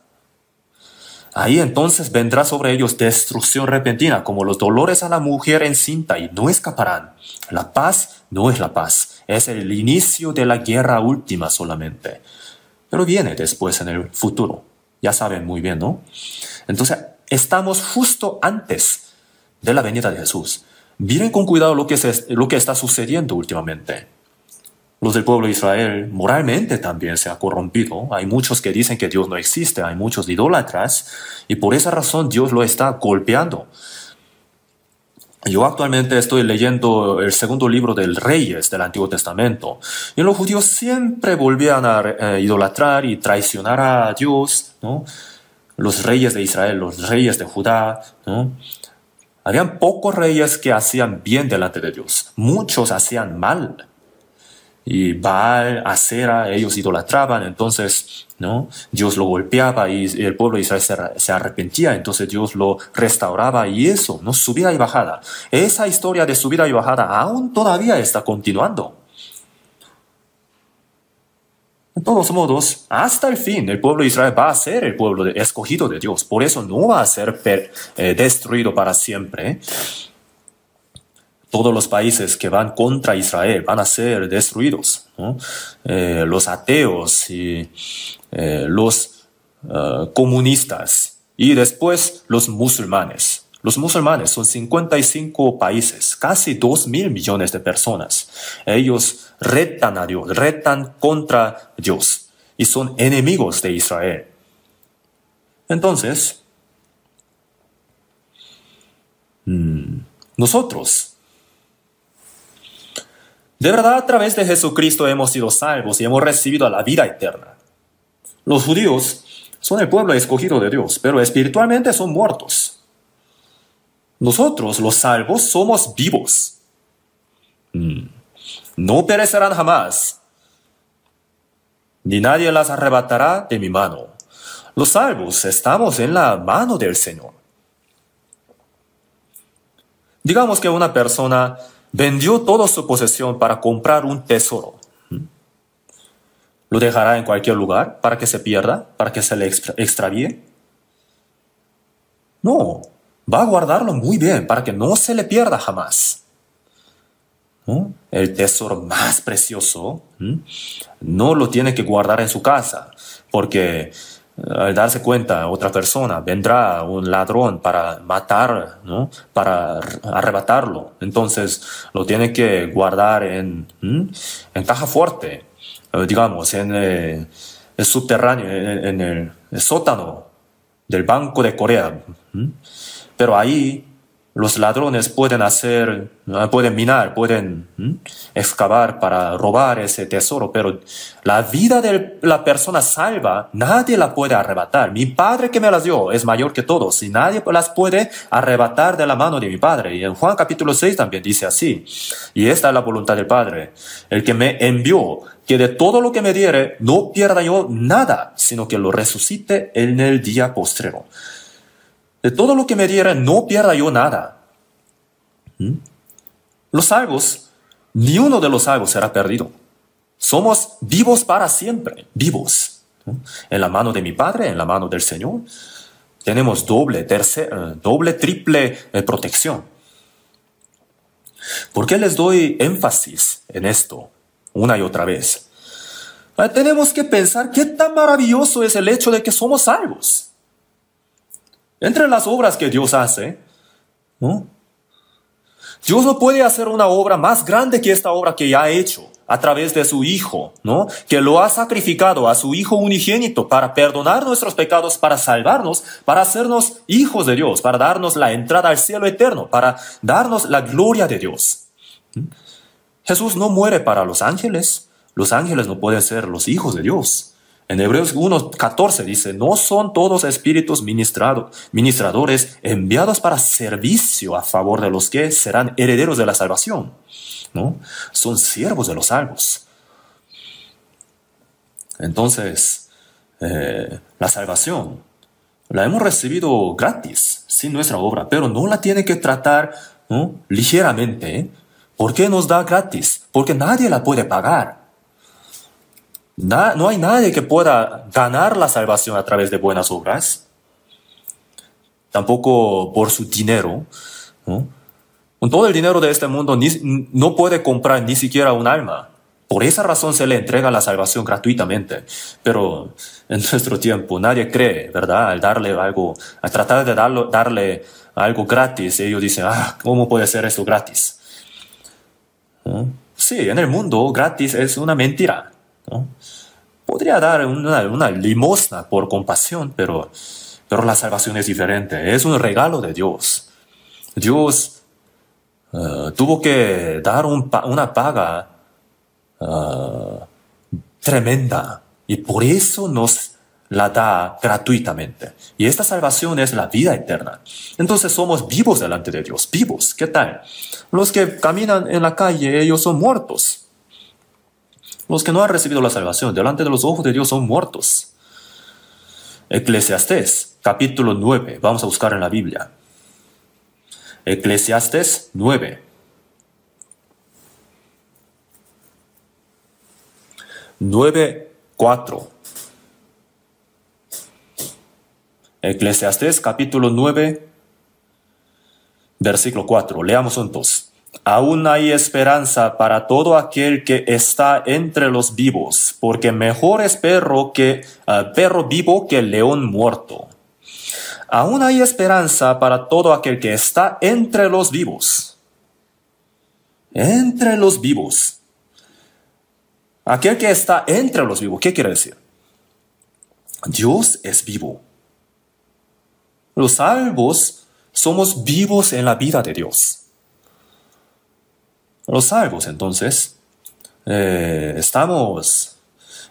Ahí entonces vendrá sobre ellos destrucción repentina, como los dolores a la mujer encinta, y no escaparán. La paz no es la paz, es el inicio de la guerra última solamente. Pero viene después en el futuro. Ya saben muy bien, ¿no? Entonces, estamos justo antes de la venida de Jesús. Miren con cuidado lo que está sucediendo últimamente. Los del pueblo de Israel moralmente también se ha corrompido. Hay muchos que dicen que Dios no existe, hay muchos idólatras, y por esa razón Dios lo está golpeando. Yo actualmente estoy leyendo el segundo libro del Reyes del Antiguo Testamento, y los judíos siempre volvían a idolatrar y traicionar a Dios, ¿no? Los reyes de Israel, los reyes de Judá, ¿no? Habían pocos reyes que hacían bien delante de Dios. Muchos hacían mal. Y Baal, Asera, ellos idolatraban, entonces, ¿no? Dios lo golpeaba y el pueblo de Israel se arrepentía, entonces Dios lo restauraba, y eso, ¿no? Subida y bajada. Esa historia de subida y bajada aún todavía está continuando. De todos modos, hasta el fin, el pueblo de Israel va a ser el pueblo escogido de Dios. Por eso no va a ser destruido para siempre. Todos los países que van contra Israel van a ser destruidos, ¿no? Los ateos y los comunistas, y después los musulmanes. Los musulmanes son 55 países, casi 2.000 millones de personas. Ellos retan a Dios, retan contra Dios, y son enemigos de Israel. Entonces, nosotros, de verdad, a través de Jesucristo hemos sido salvos y hemos recibido la vida eterna. Los judíos son el pueblo escogido de Dios, pero espiritualmente son muertos. Nosotros, los salvos, somos vivos. No perecerán jamás, ni nadie las arrebatará de mi mano. Los salvos estamos en la mano del Señor. Digamos que una persona vendió toda su posesión para comprar un tesoro. ¿Lo dejará en cualquier lugar para que se pierda, para que se le extravíe? No, va a guardarlo muy bien para que no se le pierda jamás. ¿No? El tesoro más precioso, no lo tiene que guardar en su casa, porque al darse cuenta otra persona, vendrá un ladrón para matar, ¿no? Para arrebatarlo. Entonces lo tiene que guardar en caja fuerte, digamos, en el subterráneo, en el sótano del Banco de Corea. Pero ahí los ladrones pueden minar, pueden excavar para robar ese tesoro, pero la vida de la persona salva nadie la puede arrebatar. Mi Padre que me las dio es mayor que todos, y nadie las puede arrebatar de la mano de mi Padre. Y en Juan capítulo 6 también dice así: y esta es la voluntad del Padre, el que me envió, que de todo lo que me diere no pierda yo nada, sino que lo resucite en el día postrero. De todo lo que me diera, no pierda yo nada. Los salvos, ni uno de los salvos será perdido. Somos vivos para siempre, vivos. En la mano de mi Padre, en la mano del Señor. Tenemos doble, triple protección. ¿Por qué les doy énfasis en esto una y otra vez? Tenemos que pensar qué tan maravilloso es el hecho de que somos salvos. Entre las obras que Dios hace, ¿no? Dios no puede hacer una obra más grande que esta obra que ya ha hecho a través de su Hijo, ¿no? Que lo ha sacrificado a su Hijo unigénito para perdonar nuestros pecados, para salvarnos, para hacernos hijos de Dios, para darnos la entrada al cielo eterno, para darnos la gloria de Dios. Jesús no muere para los ángeles. Los ángeles no pueden ser los hijos de Dios. En Hebreos 1:14 dice: no son todos espíritus ministradores enviados para servicio a favor de los que serán herederos de la salvación, ¿no? Son siervos de los salvos. Entonces, la salvación la hemos recibido gratis, sin nuestra obra, pero no la tiene que tratar, ¿no?, ligeramente, ¿eh? ¿Por qué nos da gratis? Porque nadie la puede pagar. No hay nadie que pueda ganar la salvación a través de buenas obras. Tampoco por su dinero, ¿no? Con todo el dinero de este mundo no puede comprar ni siquiera un alma. Por esa razón se le entrega la salvación gratuitamente. Pero en nuestro tiempo nadie cree, ¿verdad? Al darle algo, al tratar de darle algo gratis, ellos dicen, ¿cómo puede ser esto gratis? ¿No? Sí, en el mundo gratis es una mentira, ¿no? Podría dar una limosna por compasión, pero la salvación es diferente. Es un regalo de Dios. Dios tuvo que dar una paga tremenda, y por eso nos la da gratuitamente. Y esta salvación es la vida eterna. Entonces somos vivos delante de Dios. Vivos. ¿Qué tal? Los que caminan en la calle, ellos son muertos. Los que no han recibido la salvación delante de los ojos de Dios son muertos. Eclesiastés, capítulo 9. Vamos a buscar en la Biblia. Eclesiastés 9. 9:4. Eclesiastés capítulo 9, versículo 4. Leamos juntos. Aún hay esperanza para todo aquel que está entre los vivos, porque mejor es perro vivo que león muerto. Aún hay esperanza para todo aquel que está entre los vivos. Entre los vivos. Aquel que está entre los vivos, ¿qué quiere decir? Dios es vivo. Los salvos somos vivos en la vida de Dios. Los salvos, entonces, estamos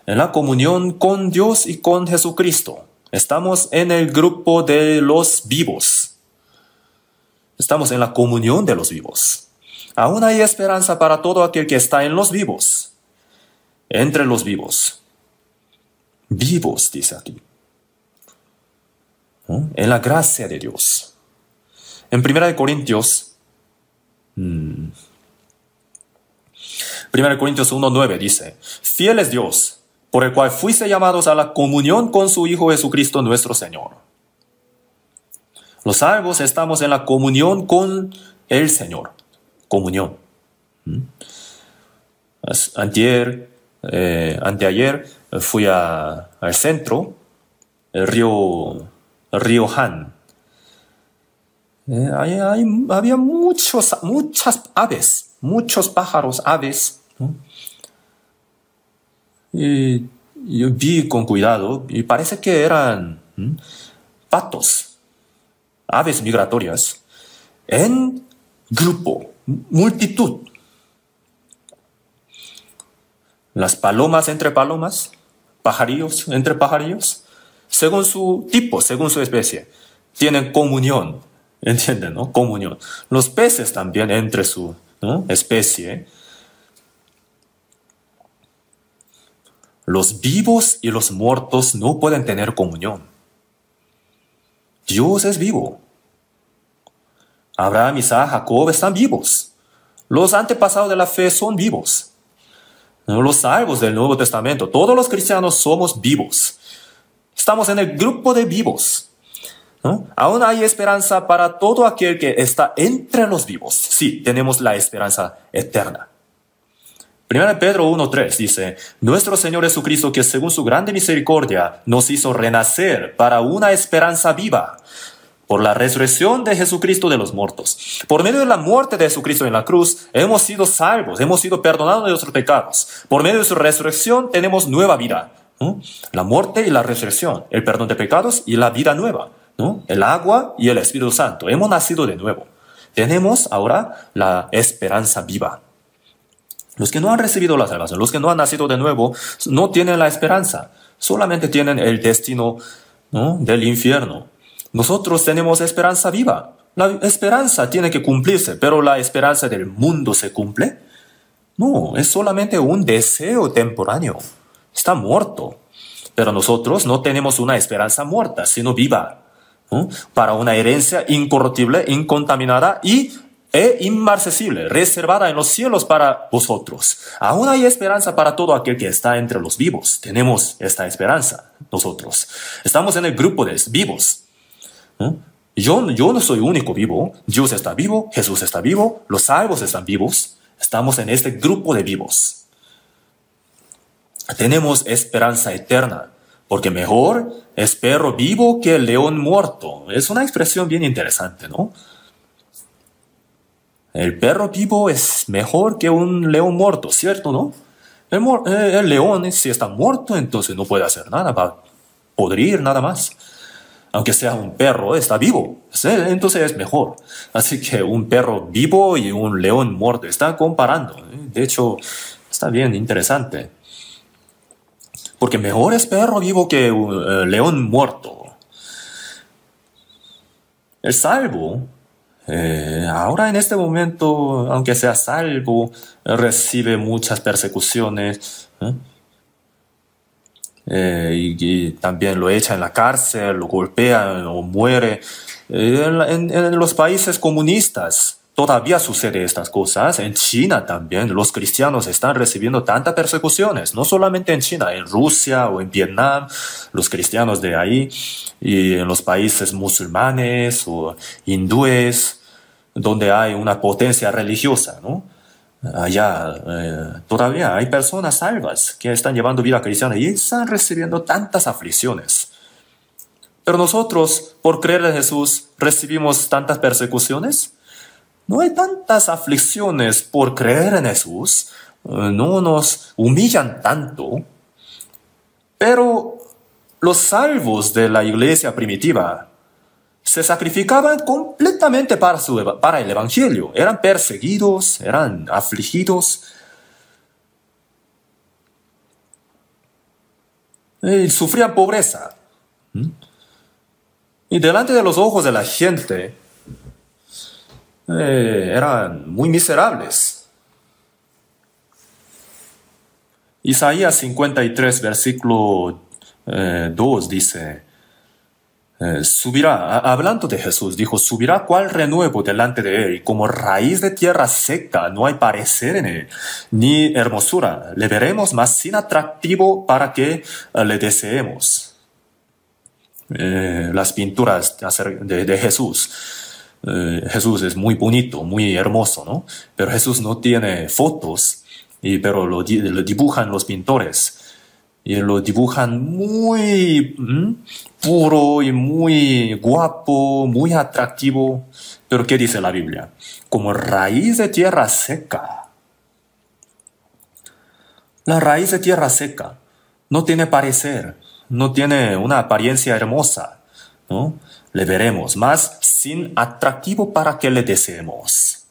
en la comunión con Dios y con Jesucristo. Estamos en el grupo de los vivos. Estamos en la comunión de los vivos. Aún hay esperanza para todo aquel que está en los vivos. Entre los vivos. Vivos, dice aquí. ¿No? En la gracia de Dios. En 1 Corintios 1:9 dice: Fiel es Dios, por el cual fuiste llamados a la comunión con su Hijo Jesucristo nuestro Señor. Los salvos estamos en la comunión con el Señor. Comunión. Anteayer fui al centro, el río Han. Había muchas aves, muchos pájaros, aves, ¿no? Y yo vi con cuidado y parece que eran patos, aves migratorias, en grupo, multitud. Las palomas entre palomas, pajarillos entre pajarillos, según su tipo, según su especie, tienen comunión. ¿Entienden, no? Comunión. Los peces también entre su, ¿no?, especie. Los vivos y los muertos no pueden tener comunión. Dios es vivo. Abraham, Isaac, Jacob están vivos. Los antepasados de la fe son vivos. Los salvos del Nuevo Testamento, todos los cristianos somos vivos. Estamos en el grupo de vivos, ¿no? Aún hay esperanza para todo aquel que está entre los vivos. Sí, tenemos la esperanza eterna. 1 Pedro 1:3 dice: Nuestro Señor Jesucristo, que según su grande misericordia nos hizo renacer para una esperanza viva, por la resurrección de Jesucristo de los muertos. Por medio de la muerte de Jesucristo en la cruz, hemos sido salvos, hemos sido perdonados de nuestros pecados. Por medio de su resurrección tenemos nueva vida, ¿no? La muerte y la resurrección, el perdón de pecados y la vida nueva, ¿no? El agua y el Espíritu Santo. Hemos nacido de nuevo. Tenemos ahora la esperanza viva. Los que no han recibido la salvación, los que no han nacido de nuevo, no tienen la esperanza. Solamente tienen el destino, ¿no?, del infierno. Nosotros tenemos esperanza viva. La esperanza tiene que cumplirse, pero la esperanza del mundo se cumple. No, es solamente un deseo temporáneo. está muerto. Pero nosotros no tenemos una esperanza muerta, sino viva, ¿no? Para una herencia incorruptible, incontaminada e inmarcesible, reservada en los cielos para vosotros. Aún hay esperanza para todo aquel que está entre los vivos. Tenemos esta esperanza, nosotros. Estamos en el grupo de vivos, ¿no? Yo no soy único vivo. Dios está vivo, Jesús está vivo, los salvos están vivos. Estamos en este grupo de vivos. Tenemos esperanza eterna, porque mejor es perro vivo que el león muerto. Es una expresión bien interesante, ¿no? El perro vivo es mejor que un león muerto, ¿cierto, no? El león, si está muerto, entonces no puede hacer nada, va a podrir nada más. Aunque sea un perro, está vivo, ¿sí? Entonces es mejor. Así que un perro vivo y un león muerto están comparando, ¿eh? De hecho, está bien interesante. Porque mejor es perro vivo que un león muerto. El salvo, ahora en este momento, aunque sea salvo, recibe muchas persecuciones, y también lo echan en la cárcel, lo golpean o muere. En los países comunistas todavía sucede estas cosas. En China también los cristianos están recibiendo tantas persecuciones, no solamente en China, en Rusia o en Vietnam, los cristianos de ahí, y en los países musulmanes o hindúes, donde hay una potencia religiosa, ¿no? Allá todavía hay personas salvas que están llevando vida cristiana y están recibiendo tantas aflicciones. Pero nosotros, por creer en Jesús, recibimos tantas persecuciones. No hay tantas aflicciones por creer en Jesús, no nos humillan tanto, pero los salvos de la iglesia primitiva se sacrificaban completamente para el Evangelio. Eran perseguidos, eran afligidos, y sufrían pobreza. Y delante de los ojos de la gente, eran muy miserables. Isaías 53, versículo 2 dice, subirá, hablando de Jesús, dijo, subirá cual renuevo delante de él, y como raíz de tierra seca, no hay parecer en él, ni hermosura. Le veremos, mas sin atractivo para que le deseemos. Las pinturas de Jesús. Jesús es muy bonito, muy hermoso, ¿no? Pero Jesús no tiene fotos, pero lo dibujan los pintores. Y lo dibujan muy puro y muy guapo, muy atractivo. Pero ¿qué dice la Biblia? Como raíz de tierra seca. La raíz de tierra seca no tiene parecer, no tiene una apariencia hermosa, ¿no? Le veremos, mas sin atractivo para que le deseemos.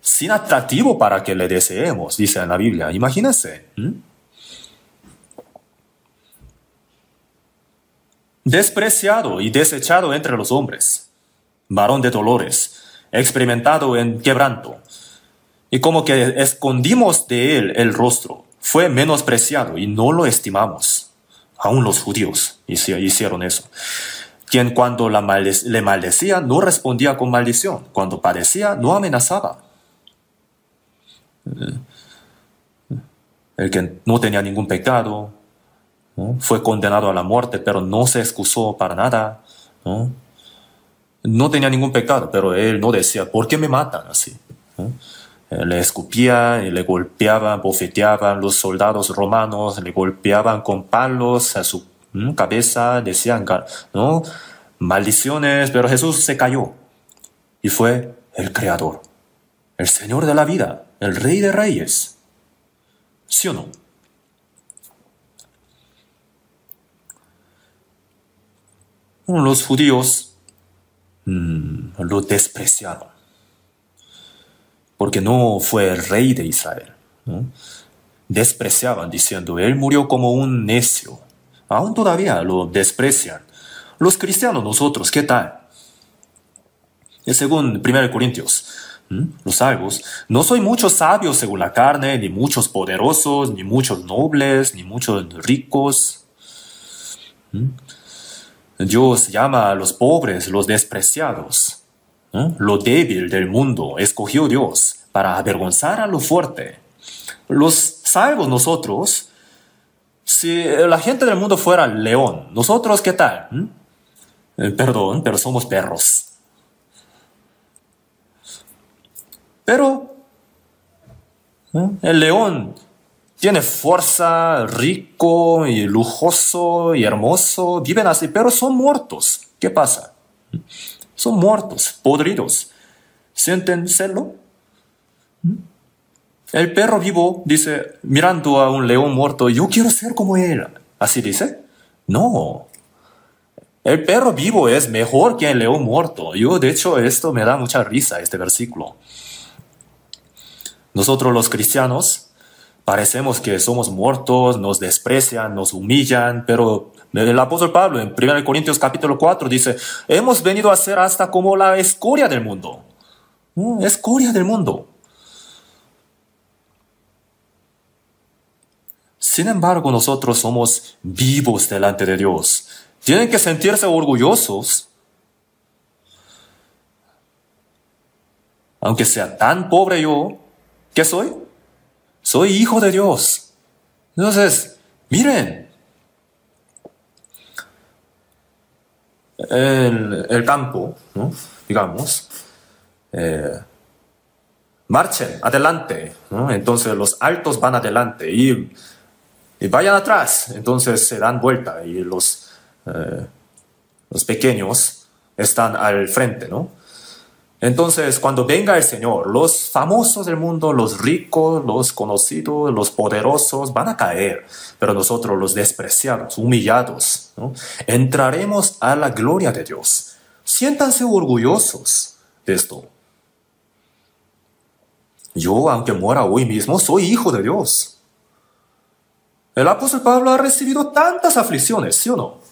Sin atractivo para que le deseemos, dice en la Biblia. Imagínense. Despreciado y desechado entre los hombres, varón de dolores, experimentado en quebranto, y como que escondimos de él el rostro, fue menospreciado y no lo estimamos. Aún los judíos hicieron eso. Quien cuando le maldecía no respondía con maldición, cuando padecía no amenazaba. El que no tenía ningún pecado, ¿no? Fue condenado a la muerte, pero no se excusó para nada, ¿no? No tenía ningún pecado, pero él no decía, ¿por qué me matan así? ¿No? Le escupía y le golpeaban, bofeteaban los soldados romanos, le golpeaban con palos a su cabeza, decían, ¿no? Maldiciones, pero Jesús se cayó y fue el Creador, el Señor de la vida, el Rey de Reyes. ¿Sí o no? Los judíos lo despreciaban porque no fue el rey de Israel, ¿no? Despreciaban diciendo, él murió como un necio. Aún todavía lo desprecian. Los cristianos, nosotros, ¿qué tal? Según 1 Corintios Los salvos. No soy muchos sabios según la carne, ni muchos poderosos, ni muchos nobles, ni muchos ricos. Dios llama a los pobres, los despreciados. Lo débil del mundo escogió Dios para avergonzar a lo fuerte. Los salvos nosotros, si la gente del mundo fuera león, nosotros ¿qué tal? Perdón, pero somos perros. Pero el león tiene fuerza, rico y lujoso y hermoso, viven así, pero son muertos. ¿Qué pasa? Son muertos, podridos. ¿Sienten celo? El perro vivo dice, mirando a un león muerto, yo quiero ser como él. ¿Así dice? No. El perro vivo es mejor que el león muerto. De hecho, esto me da mucha risa, este versículo. Nosotros los cristianos parecemos que somos muertos, nos desprecian, nos humillan, pero el apóstol Pablo en 1 Corintios capítulo 4 dice, hemos venido a ser hasta como la escoria del mundo. Escoria del mundo. Sin embargo, nosotros somos vivos delante de Dios. Tienen que sentirse orgullosos. Aunque sea tan pobre yo, ¿qué soy? Soy hijo de Dios. Entonces, miren, el campo, ¿no? Digamos, marchen adelante, ¿no? Entonces los altos van adelante y vayan atrás, entonces se dan vuelta y los pequeños están al frente, ¿no? Entonces, cuando venga el Señor, los famosos del mundo, los ricos, los conocidos, los poderosos, van a caer. Pero nosotros, los despreciados, humillados, ¿no? Entraremos a la gloria de Dios. Siéntanse orgullosos de esto. Yo, aunque muera hoy mismo, soy hijo de Dios. El apóstol Pablo ha recibido tantas aflicciones, ¿sí o no?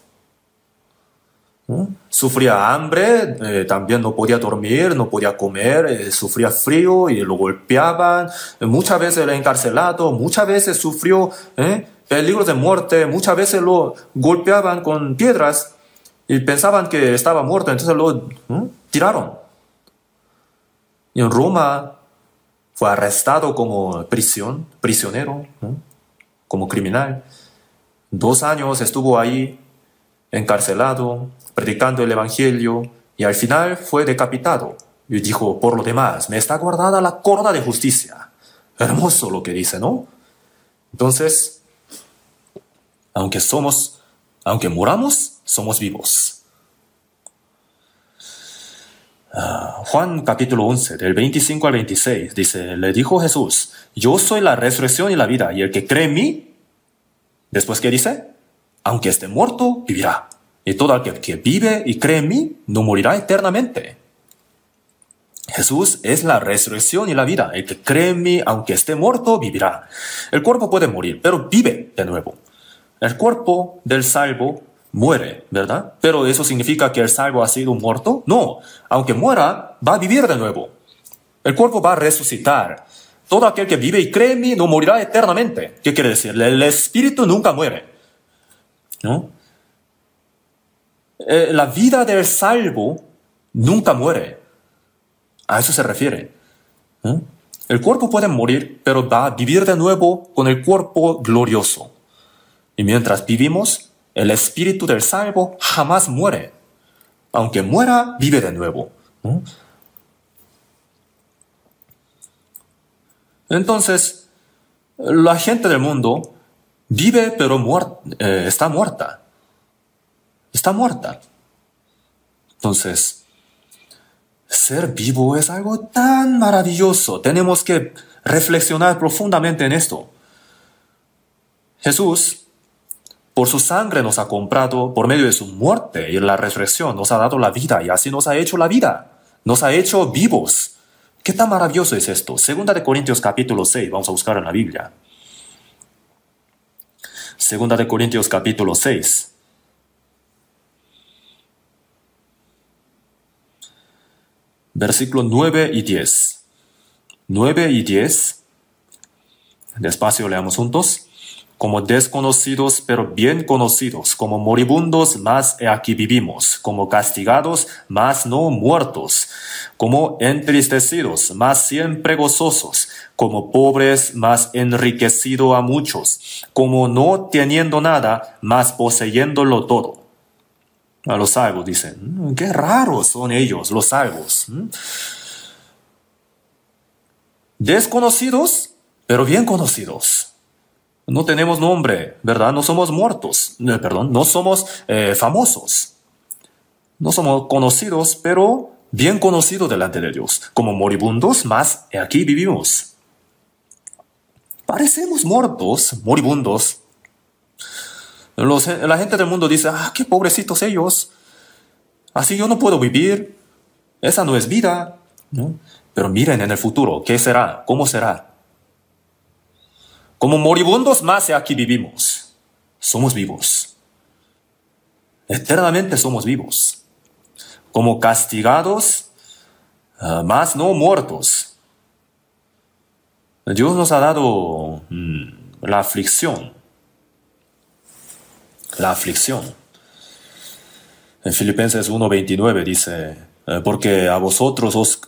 Sufría hambre, también no podía dormir, no podía comer, sufría frío y lo golpeaban, muchas veces le encarcelado, muchas veces sufrió peligros de muerte, muchas veces lo golpeaban con piedras y pensaban que estaba muerto, entonces lo tiraron. Y en Roma fue arrestado como prisionero, como criminal. 2 años estuvo ahí encarcelado, predicando el evangelio, y al final fue decapitado. Y dijo, por lo demás, me está guardada la corona de justicia. Hermoso lo que dice, ¿no? Entonces, aunque muramos, somos vivos. Juan capítulo 11, del 25 al 26, dice, le dijo Jesús, yo soy la resurrección y la vida, y el que cree en mí, después, ¿qué dice? Aunque esté muerto, vivirá. Y todo aquel que vive y cree en mí, no morirá eternamente. Jesús es la resurrección y la vida. El que cree en mí, aunque esté muerto, vivirá. El cuerpo puede morir, pero vive de nuevo. El cuerpo del salvo muere, ¿verdad? Pero ¿eso significa que el salvo ha sido muerto? No. Aunque muera, va a vivir de nuevo. El cuerpo va a resucitar. Todo aquel que vive y cree en mí no morirá eternamente. ¿Qué quiere decir? El espíritu nunca muere, ¿no? La vida del salvo nunca muere. A eso se refiere. El cuerpo puede morir, pero va a vivir de nuevo con el cuerpo glorioso. Y mientras vivimos, el espíritu del salvo jamás muere. Aunque muera, vive de nuevo. Entonces, la gente del mundo vive, pero está muerta. Está muerta. Entonces, ser vivo es algo tan maravilloso. Tenemos que reflexionar profundamente en esto. Jesús, por su sangre nos ha comprado, por medio de su muerte y la resurrección, nos ha dado la vida y así nos ha hecho la vida. Nos ha hecho vivos. ¿Qué tan maravilloso es esto? 2 Corintios capítulo 6, vamos a buscar en la Biblia. 2 Corintios capítulo 6. Versículos 9 y 10. 9 y 10. Despacio leamos juntos. Como desconocidos, pero bien conocidos, como moribundos, mas he aquí vivimos, como castigados, mas no muertos, como entristecidos, mas siempre gozosos, como pobres, mas enriquecido a muchos, como no teniendo nada, mas poseyéndolo todo. A los salvos dicen, qué raros son ellos, los salvos. Desconocidos, pero bien conocidos. No tenemos nombre, ¿verdad? No somos muertos, perdón, no somos famosos. No somos conocidos, pero bien conocidos delante de Dios. Como moribundos, mas aquí vivimos. Parecemos muertos, moribundos. La gente del mundo dice, qué pobrecitos ellos. Así yo no puedo vivir. Esa no es vida, ¿no? Pero miren en el futuro, ¿qué será? ¿Cómo será? Como moribundos, más aquí vivimos. Somos vivos. Eternamente somos vivos. Como castigados, más no muertos. Dios nos ha dado la aflicción. La aflicción. En Filipenses 1:29 dice, porque a vosotros os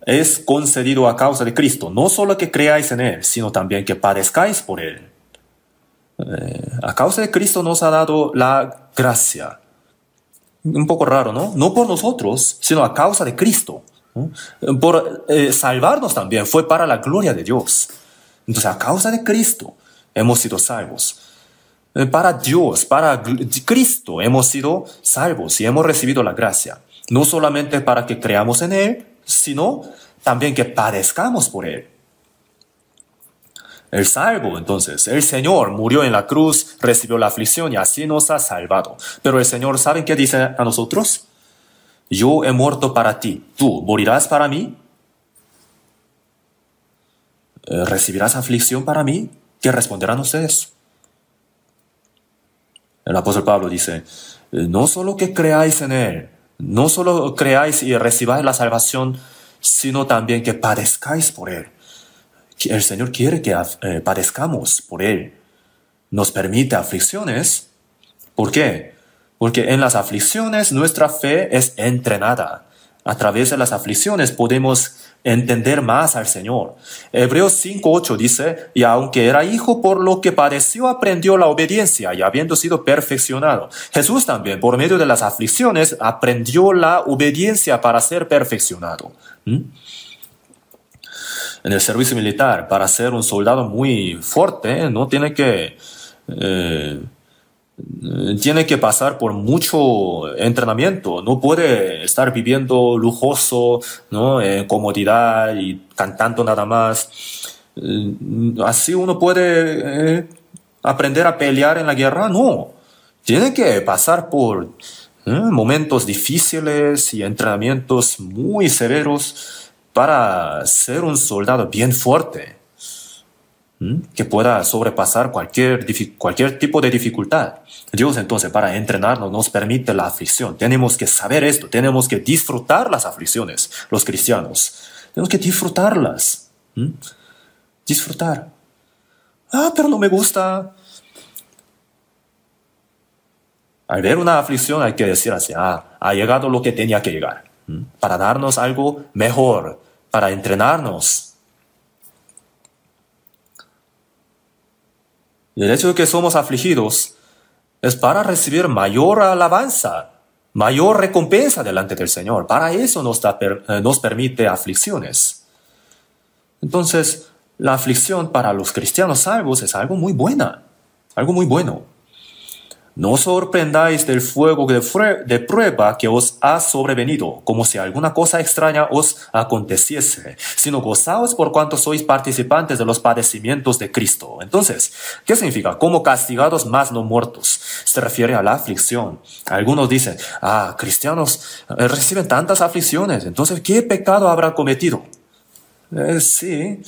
es concedido a causa de Cristo, no solo que creáis en Él, sino también que padezcáis por Él. A causa de Cristo nos ha dado la gracia. Un poco raro, ¿no? No por nosotros, sino a causa de Cristo. ¿No? Por salvarnos también, fue para la gloria de Dios. Entonces, a causa de Cristo hemos sido salvos. Para Dios, para Cristo hemos sido salvos y hemos recibido la gracia. No solamente para que creamos en Él, sino también que padezcamos por Él. El salvo, entonces, el Señor murió en la cruz, recibió la aflicción y así nos ha salvado. Pero el Señor, ¿saben qué dice a nosotros? Yo he muerto para ti, ¿tú morirás para mí? ¿Recibirás aflicción para mí? ¿Qué responderán ustedes? El apóstol Pablo dice, no solo que creáis en Él, no solo creáis y recibáis la salvación, sino también que padezcáis por Él. El Señor quiere que padezcamos por Él. Nos permite aflicciones. ¿Por qué? Porque en las aflicciones nuestra fe es entrenada. A través de las aflicciones podemos entender más al Señor. Hebreos 5:8 dice, y aunque era hijo, por lo que padeció, aprendió la obediencia, y habiendo sido perfeccionado. Jesús también, por medio de las aflicciones, aprendió la obediencia para ser perfeccionado. En el servicio militar, para ser un soldado muy fuerte, no tiene que pasar por mucho entrenamiento. No puede estar viviendo lujoso, ¿no? En comodidad y cantando nada más. Así uno puede aprender a pelear en la guerra. No. Tiene que pasar por momentos difíciles y entrenamientos muy severos para ser un soldado bien fuerte, que pueda sobrepasar cualquier tipo de dificultad. Dios entonces, para entrenarnos, nos permite la aflicción. Tenemos que saber esto, tenemos que disfrutar las aflicciones, los cristianos. Tenemos que disfrutarlas. Disfrutar. Pero no me gusta. Al ver una aflicción hay que decir así, ha llegado lo que tenía que llegar, para darnos algo mejor, para entrenarnos. Y el hecho de que somos afligidos es para recibir mayor alabanza, mayor recompensa delante del Señor. Para eso nos permite aflicciones. Entonces, la aflicción para los cristianos salvos es algo muy buena, algo muy bueno. No os sorprendáis del fuego de prueba que os ha sobrevenido, como si alguna cosa extraña os aconteciese, sino gozaos por cuanto sois participantes de los padecimientos de Cristo. Entonces, ¿qué significa? Como castigados más no muertos. Se refiere a la aflicción. Algunos dicen, cristianos reciben tantas aflicciones, entonces, ¿qué pecado habrán cometido? Sí.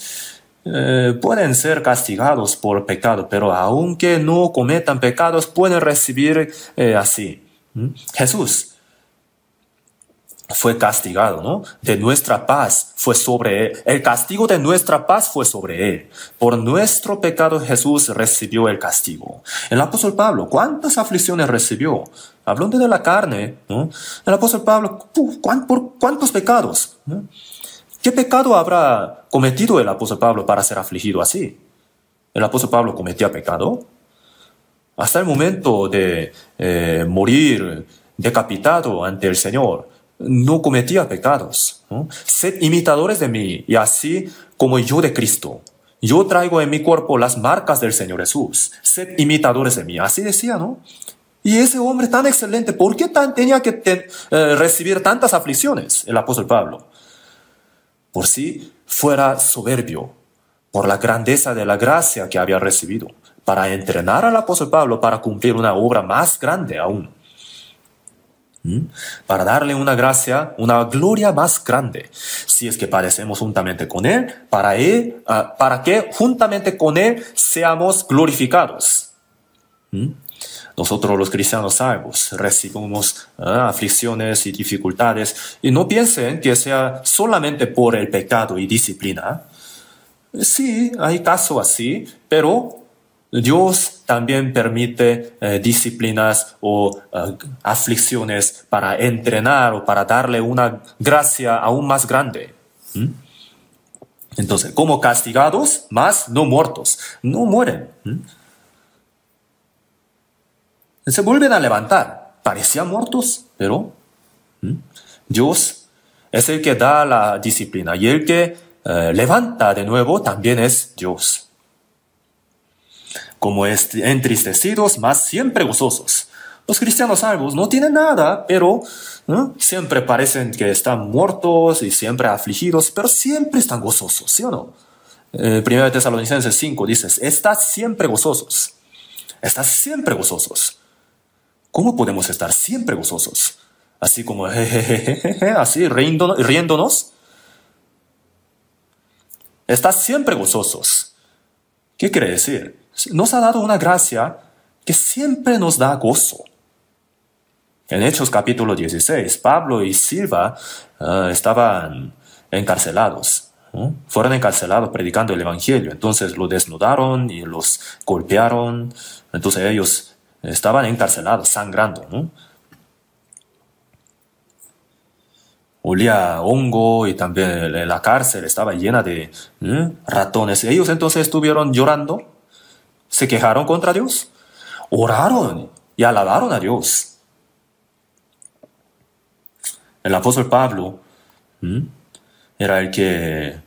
Pueden ser castigados por pecado, pero aunque no cometan pecados, pueden recibir así. Jesús fue castigado, ¿no? De nuestra paz fue sobre él. El castigo de nuestra paz fue sobre él. Por nuestro pecado Jesús recibió el castigo. El apóstol Pablo, ¿cuántas aflicciones recibió? Hablando de la carne, ¿no? El apóstol Pablo, ¿por cuántos pecados? ¿No? ¿Qué pecado habrá cometido el apóstol Pablo para ser afligido así? ¿El apóstol Pablo cometía pecado? Hasta el momento de morir decapitado ante el Señor, no cometía pecados, ¿no? Sed imitadores de mí, y así como yo de Cristo. Yo traigo en mi cuerpo las marcas del Señor Jesús. Sed imitadores de mí. Así decía, ¿no? Y ese hombre tan excelente, ¿por qué tenía que recibir tantas aflicciones, el apóstol Pablo? Por si fuera soberbio, por la grandeza de la gracia que había recibido, para entrenar al apóstol Pablo para cumplir una obra más grande aún. Para darle una gracia, una gloria más grande. Si es que padecemos juntamente con Él, para que juntamente con Él seamos glorificados. Nosotros los cristianos salvos recibimos aflicciones y dificultades, y no piensen que sea solamente por el pecado y disciplina. Sí, hay casos así, pero Dios también permite disciplinas o aflicciones para entrenar o para darle una gracia aún más grande. Entonces, como castigados, más no muertos. No mueren. Se vuelven a levantar. Parecían muertos, pero Dios es el que da la disciplina, y el que levanta de nuevo también es Dios. Como entristecidos, más siempre gozosos. Los cristianos salvos no tienen nada, pero siempre parecen que están muertos y siempre afligidos, pero siempre están gozosos, ¿sí o no? 1 Tesalonicenses 5 dice, estad siempre gozosos. Estad siempre gozosos. ¿Cómo podemos estar siempre gozosos? Así como así riéndonos. Estad siempre gozosos. ¿Qué quiere decir? Nos ha dado una gracia que siempre nos da gozo. En Hechos capítulo 16, Pablo y Silva estaban encarcelados. Fueron encarcelados predicando el Evangelio. Entonces lo desnudaron y los golpearon. Entonces ellos estaban encarcelados, sangrando, ¿no? Olía a hongo, y también la cárcel estaba llena de ratones. Ellos entonces estuvieron llorando, se quejaron contra Dios, oraron y alabaron a Dios. El apóstol Pablo era el que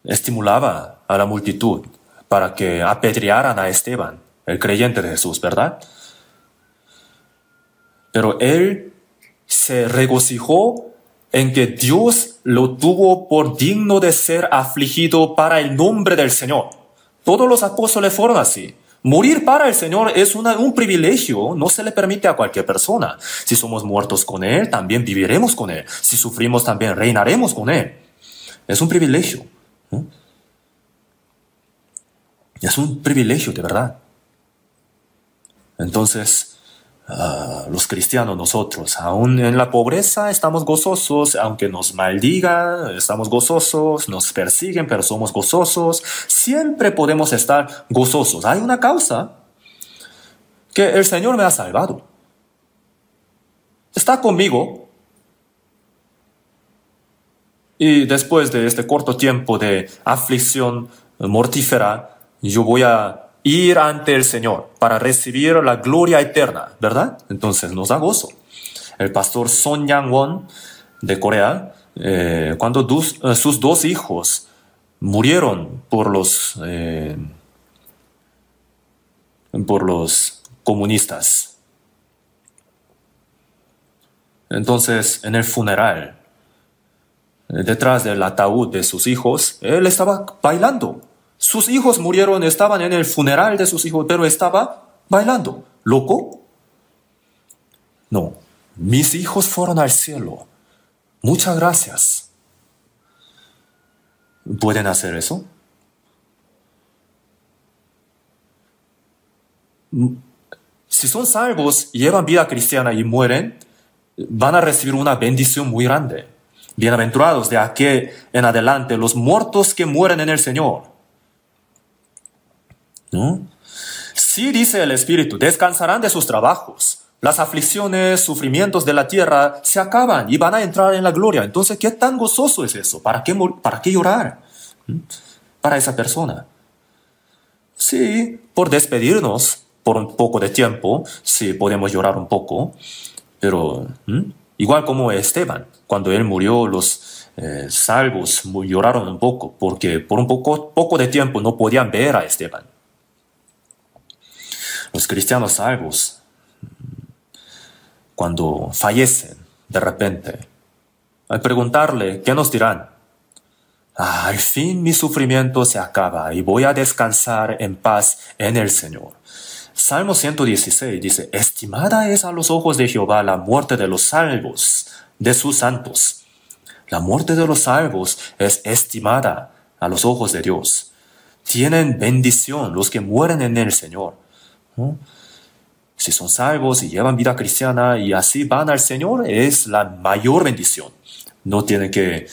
estimulaba a la multitud para que apedrearan a Esteban, el creyente de Jesús, ¿verdad? Pero él se regocijó en que Dios lo tuvo por digno de ser afligido para el nombre del Señor. Todos los apóstoles fueron así. Morir para el Señor es un privilegio, no se le permite a cualquier persona. Si somos muertos con Él, también viviremos con Él. Si sufrimos, también reinaremos con Él. Es un privilegio, ¿no? Es un privilegio de verdad. Entonces, los cristianos, nosotros, aún en la pobreza estamos gozosos, aunque nos maldigan, estamos gozosos, nos persiguen, pero somos gozosos, siempre podemos estar gozosos. Hay una causa, que el Señor me ha salvado. Está conmigo, y después de este corto tiempo de aflicción mortífera, yo voy a ir ante el Señor para recibir la gloria eterna, ¿verdad? Entonces nos da gozo. El pastor Son Yang-won de Corea, cuando sus dos hijos murieron por los comunistas. Entonces, en el funeral, detrás del ataúd de sus hijos, él estaba bailando. Sus hijos murieron, estaban en el funeral de sus hijos, pero estaba bailando. ¿Loco? No, mis hijos fueron al cielo. Muchas gracias. ¿Pueden hacer eso? Si son salvos y llevan vida cristiana y mueren, van a recibir una bendición muy grande. Bienaventurados de aquí en adelante los muertos que mueren en el Señor. ¿No? Sí, dice el Espíritu, descansarán de sus trabajos. Las aflicciones, sufrimientos de la tierra se acaban y van a entrar en la gloria. Entonces, ¿qué tan gozoso es eso? ¿Para qué llorar? Para esa persona. Sí, por despedirnos por un poco de tiempo, sí podemos llorar un poco, pero igual como Esteban, cuando él murió, los salvos lloraron un poco, porque por un poco de tiempo no podían ver a Esteban. Los cristianos salvos, cuando fallecen de repente, al preguntarle, ¿qué nos dirán? Al fin mi sufrimiento se acaba y voy a descansar en paz en el Señor. Salmo 116 dice, estimada es a los ojos de Jehová la muerte de los salvos, de sus santos. La muerte de los salvos es estimada a los ojos de Dios. Tienen bendición los que mueren en el Señor. ¿No? Si son salvos y llevan vida cristiana y así van al Señor, es la mayor bendición. No tienen que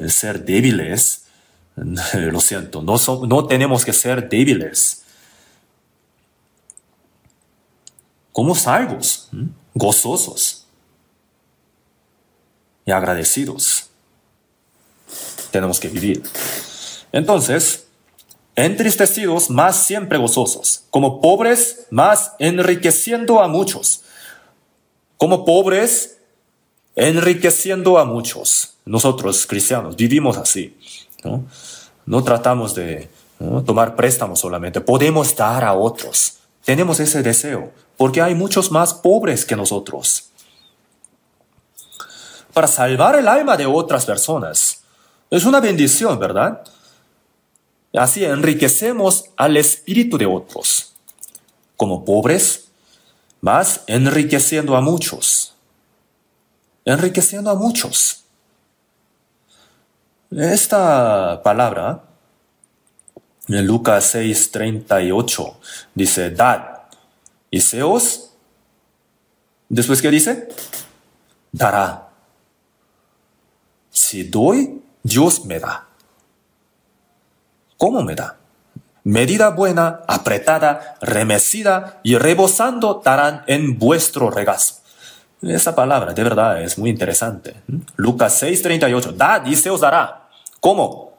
ser débiles. Lo siento, no tenemos que ser débiles. Como salvos, gozosos y agradecidos. Tenemos que vivir. Entonces, entristecidos, más siempre gozosos. Como pobres, más enriqueciendo a muchos. Como pobres, enriqueciendo a muchos. Nosotros, cristianos, vivimos así. No tratamos de tomar préstamos solamente. Podemos dar a otros. Tenemos ese deseo, porque hay muchos más pobres que nosotros. Para salvar el alma de otras personas. Es una bendición, ¿verdad? Así enriquecemos al espíritu de otros. Como pobres, más enriqueciendo a muchos. Enriqueciendo a muchos. Esta palabra, en Lucas 6:38, dice, dad, y se os, ¿después qué dice? Dará. Si doy, Dios me da. ¿Cómo me da? Medida buena, apretada, remecida y rebosando darán en vuestro regazo. Esa palabra de verdad es muy interesante. Lucas 6:38, dad y se os dará. ¿Cómo?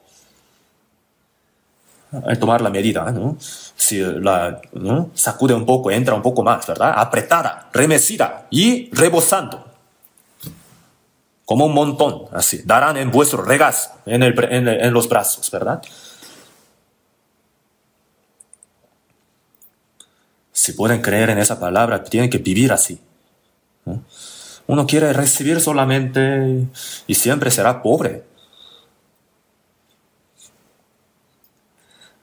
Al tomar la medida, ¿no? Si sacude un poco, entra un poco más, ¿verdad? Apretada, remecida y rebosando. Como un montón, así. Darán en vuestro regazo, en los brazos, ¿verdad? Si pueden creer en esa palabra, tienen que vivir así. ¿No? Uno quiere recibir solamente y siempre será pobre.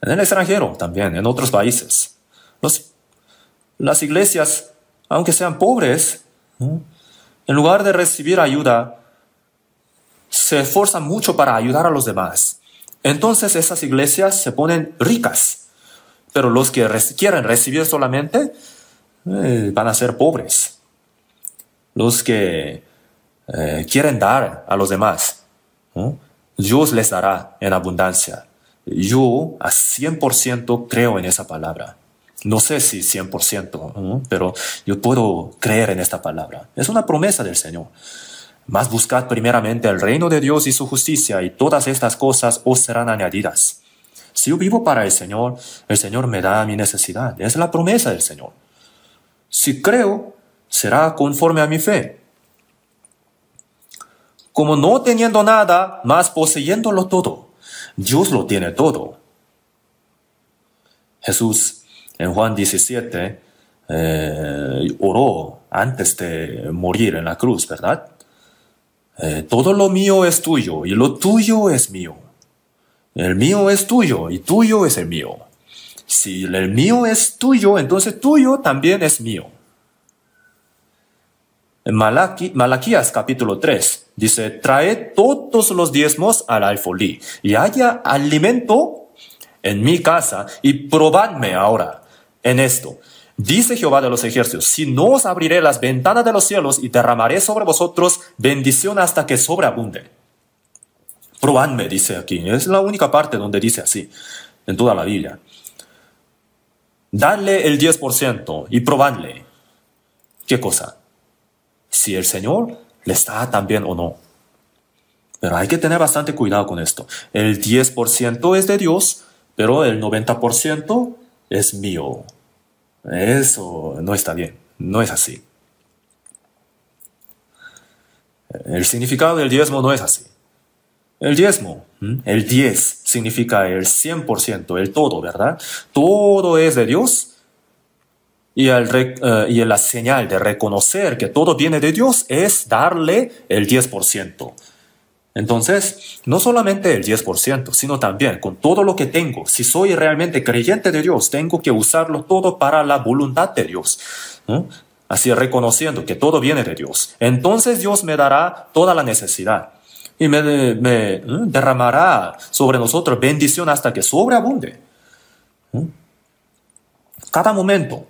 En el extranjero también, en otros países. Las iglesias, aunque sean pobres, ¿no? En lugar de recibir ayuda, se esfuerzan mucho para ayudar a los demás. Entonces esas iglesias se ponen ricas. Pero los que quieren recibir solamente van a ser pobres. Los que quieren dar a los demás, ¿no? Dios les dará en abundancia. Yo a 100% creo en esa palabra. No sé si 100%, ¿no? Pero yo puedo creer en esta palabra. Es una promesa del Señor. Mas buscad primeramente el reino de Dios y su justicia, y todas estas cosas os serán añadidas. Si yo vivo para el Señor me da mi necesidad. Es la promesa del Señor. Si creo, será conforme a mi fe. Como no teniendo nada, mas poseyéndolo todo. Dios lo tiene todo. Jesús en Juan 17 oró antes de morir en la cruz, ¿verdad? Todo lo mío es tuyo y lo tuyo es mío. El mío es tuyo y tuyo es el mío. Si el mío es tuyo, entonces tuyo también es mío. En Malaquías capítulo 3 dice, traed todos los diezmos al alfolí y haya alimento en mi casa y probadme ahora en esto. Dice Jehová de los ejércitos, si no os abriré las ventanas de los cielos y derramaré sobre vosotros bendición hasta que sobreabunde. Probadme, dice aquí. Es la única parte donde dice así, en toda la Biblia. Dadle el 10% y probadle. ¿Qué cosa? Si el Señor les da también o no. Pero hay que tener bastante cuidado con esto. El 10% es de Dios, pero el 90% es mío. Eso no está bien. No es así. El significado del diezmo no es así. El diezmo, el 10 significa el 100%, el todo, ¿verdad? Todo es de Dios. Y la señal de reconocer que todo viene de Dios es darle el 10%. Entonces, no solamente el 10%, sino también con todo lo que tengo. Si soy realmente creyente de Dios, tengo que usarlo todo para la voluntad de Dios, ¿no? Así reconociendo que todo viene de Dios. Entonces Dios me dará toda la necesidad y me derramará sobre nosotros bendición hasta que sobreabunde. Cada momento.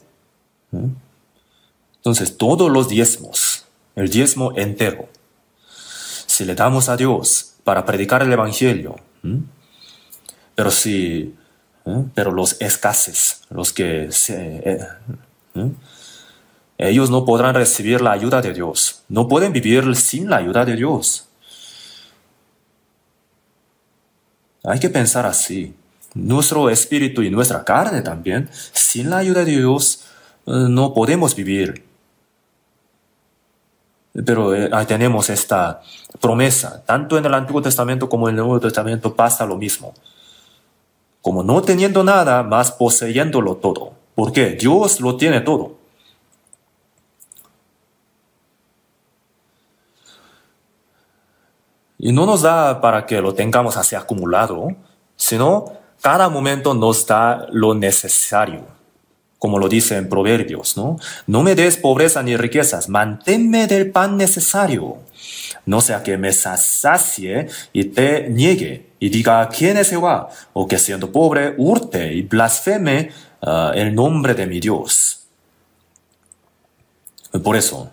Entonces, todos los diezmos, el diezmo entero, si le damos a Dios para predicar el Evangelio, pero los escases, ellos no podrán recibir la ayuda de Dios, no pueden vivir sin la ayuda de Dios. Hay que pensar así. Nuestro espíritu y nuestra carne también, sin la ayuda de Dios, no podemos vivir. Pero ahí tenemos esta promesa. Tanto en el Antiguo Testamento como en el Nuevo Testamento pasa lo mismo. Como no teniendo nada, más poseyéndolo todo. ¿Por qué? Dios lo tiene todo. Y no nos da para que lo tengamos así acumulado, sino cada momento nos da lo necesario. Como lo dice en Proverbios, ¿no? No me des pobreza ni riquezas, manténme del pan necesario. No sea que me sacie y te niegue y diga quién es Jehová, o que siendo pobre hurte y blasfeme el nombre de mi Dios. Por eso,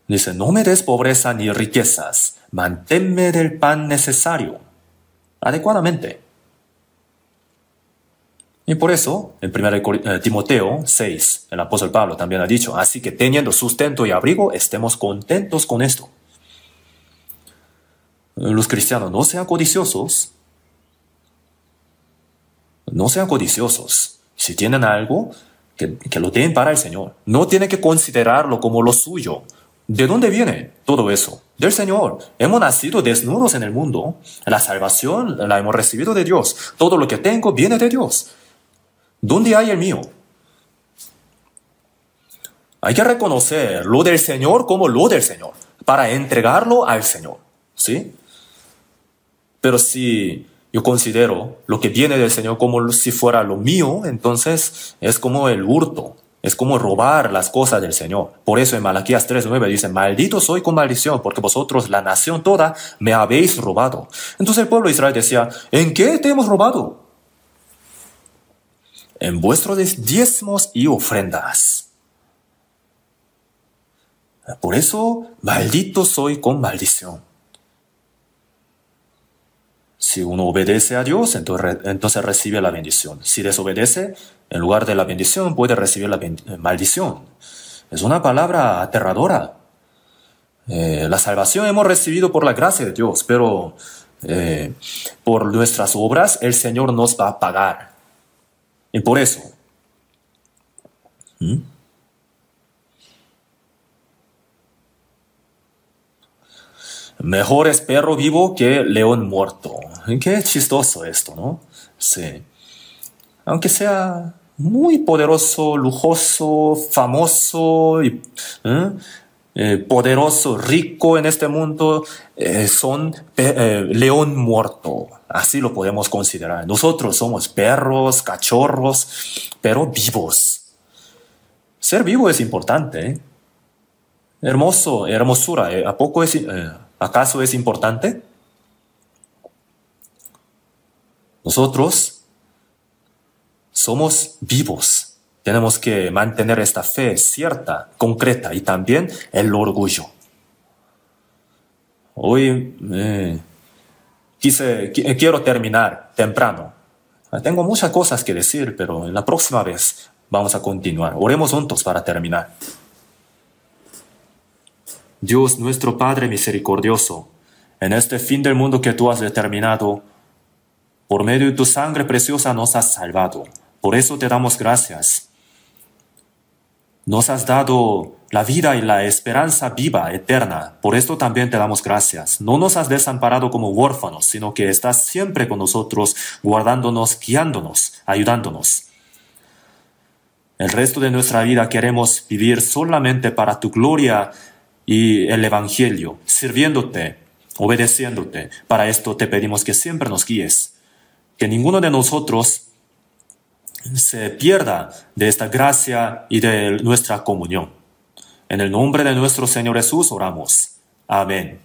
dice, no me des pobreza ni riquezas, manténme del pan necesario, adecuadamente. Y por eso, en 1 Timoteo 6, el apóstol Pablo también ha dicho, así que teniendo sustento y abrigo, estemos contentos con esto. Los cristianos, no sean codiciosos. No sean codiciosos. Si tienen algo, que lo den para el Señor. No tienen que considerarlo como lo suyo. ¿De dónde viene todo eso? Del Señor. Hemos nacido desnudos en el mundo. La salvación la hemos recibido de Dios. Todo lo que tengo viene de Dios. ¿Dónde hay el mío? Hay que reconocer lo del Señor como lo del Señor, para entregarlo al Señor, ¿sí? Pero si yo considero lo que viene del Señor como si fuera lo mío, entonces es como el hurto, es como robar las cosas del Señor. Por eso en Malaquías 3:9 dice, maldito soy con maldición, porque vosotros, la nación toda, me habéis robado. Entonces el pueblo de Israel decía, ¿en qué te hemos robado? En vuestros diezmos y ofrendas. Por eso, maldito soy con maldición. Si uno obedece a Dios, entonces recibe la bendición. Si desobedece, en lugar de la bendición, puede recibir la maldición. Es una palabra aterradora. La salvación hemos recibido por la gracia de Dios, pero por nuestras obras el Señor nos va a pagar. Y por eso, mejor es perro vivo que león muerto. Qué chistoso esto, ¿no? Sí. Aunque sea muy poderoso, lujoso, famoso, y, poderoso, rico en este mundo, son león muerto. Así lo podemos considerar. Nosotros somos perros, cachorros, pero vivos. Ser vivo es importante, ¿eh? Hermosura, ¿acaso es importante? Nosotros somos vivos. tenemos que mantener esta fe cierta, concreta y también el orgullo. Hoy quiero terminar temprano. Tengo muchas cosas que decir, pero en la próxima vez vamos a continuar. Oremos juntos para terminar. Dios, nuestro Padre misericordioso, en este fin del mundo que tú has determinado, por medio de tu sangre preciosa nos has salvado. Por eso te damos gracias. Nos has dado la vida y la esperanza viva, eterna. Por esto también te damos gracias. No nos has desamparado como huérfanos, sino que estás siempre con nosotros, guardándonos, guiándonos, ayudándonos. El resto de nuestra vida queremos vivir solamente para tu gloria y el Evangelio, sirviéndote, obedeciéndote. Para esto te pedimos que siempre nos guíes. Que ninguno de nosotros se pierda de esta gracia y de nuestra comunión. En el nombre de nuestro Señor Jesús oramos. Amén.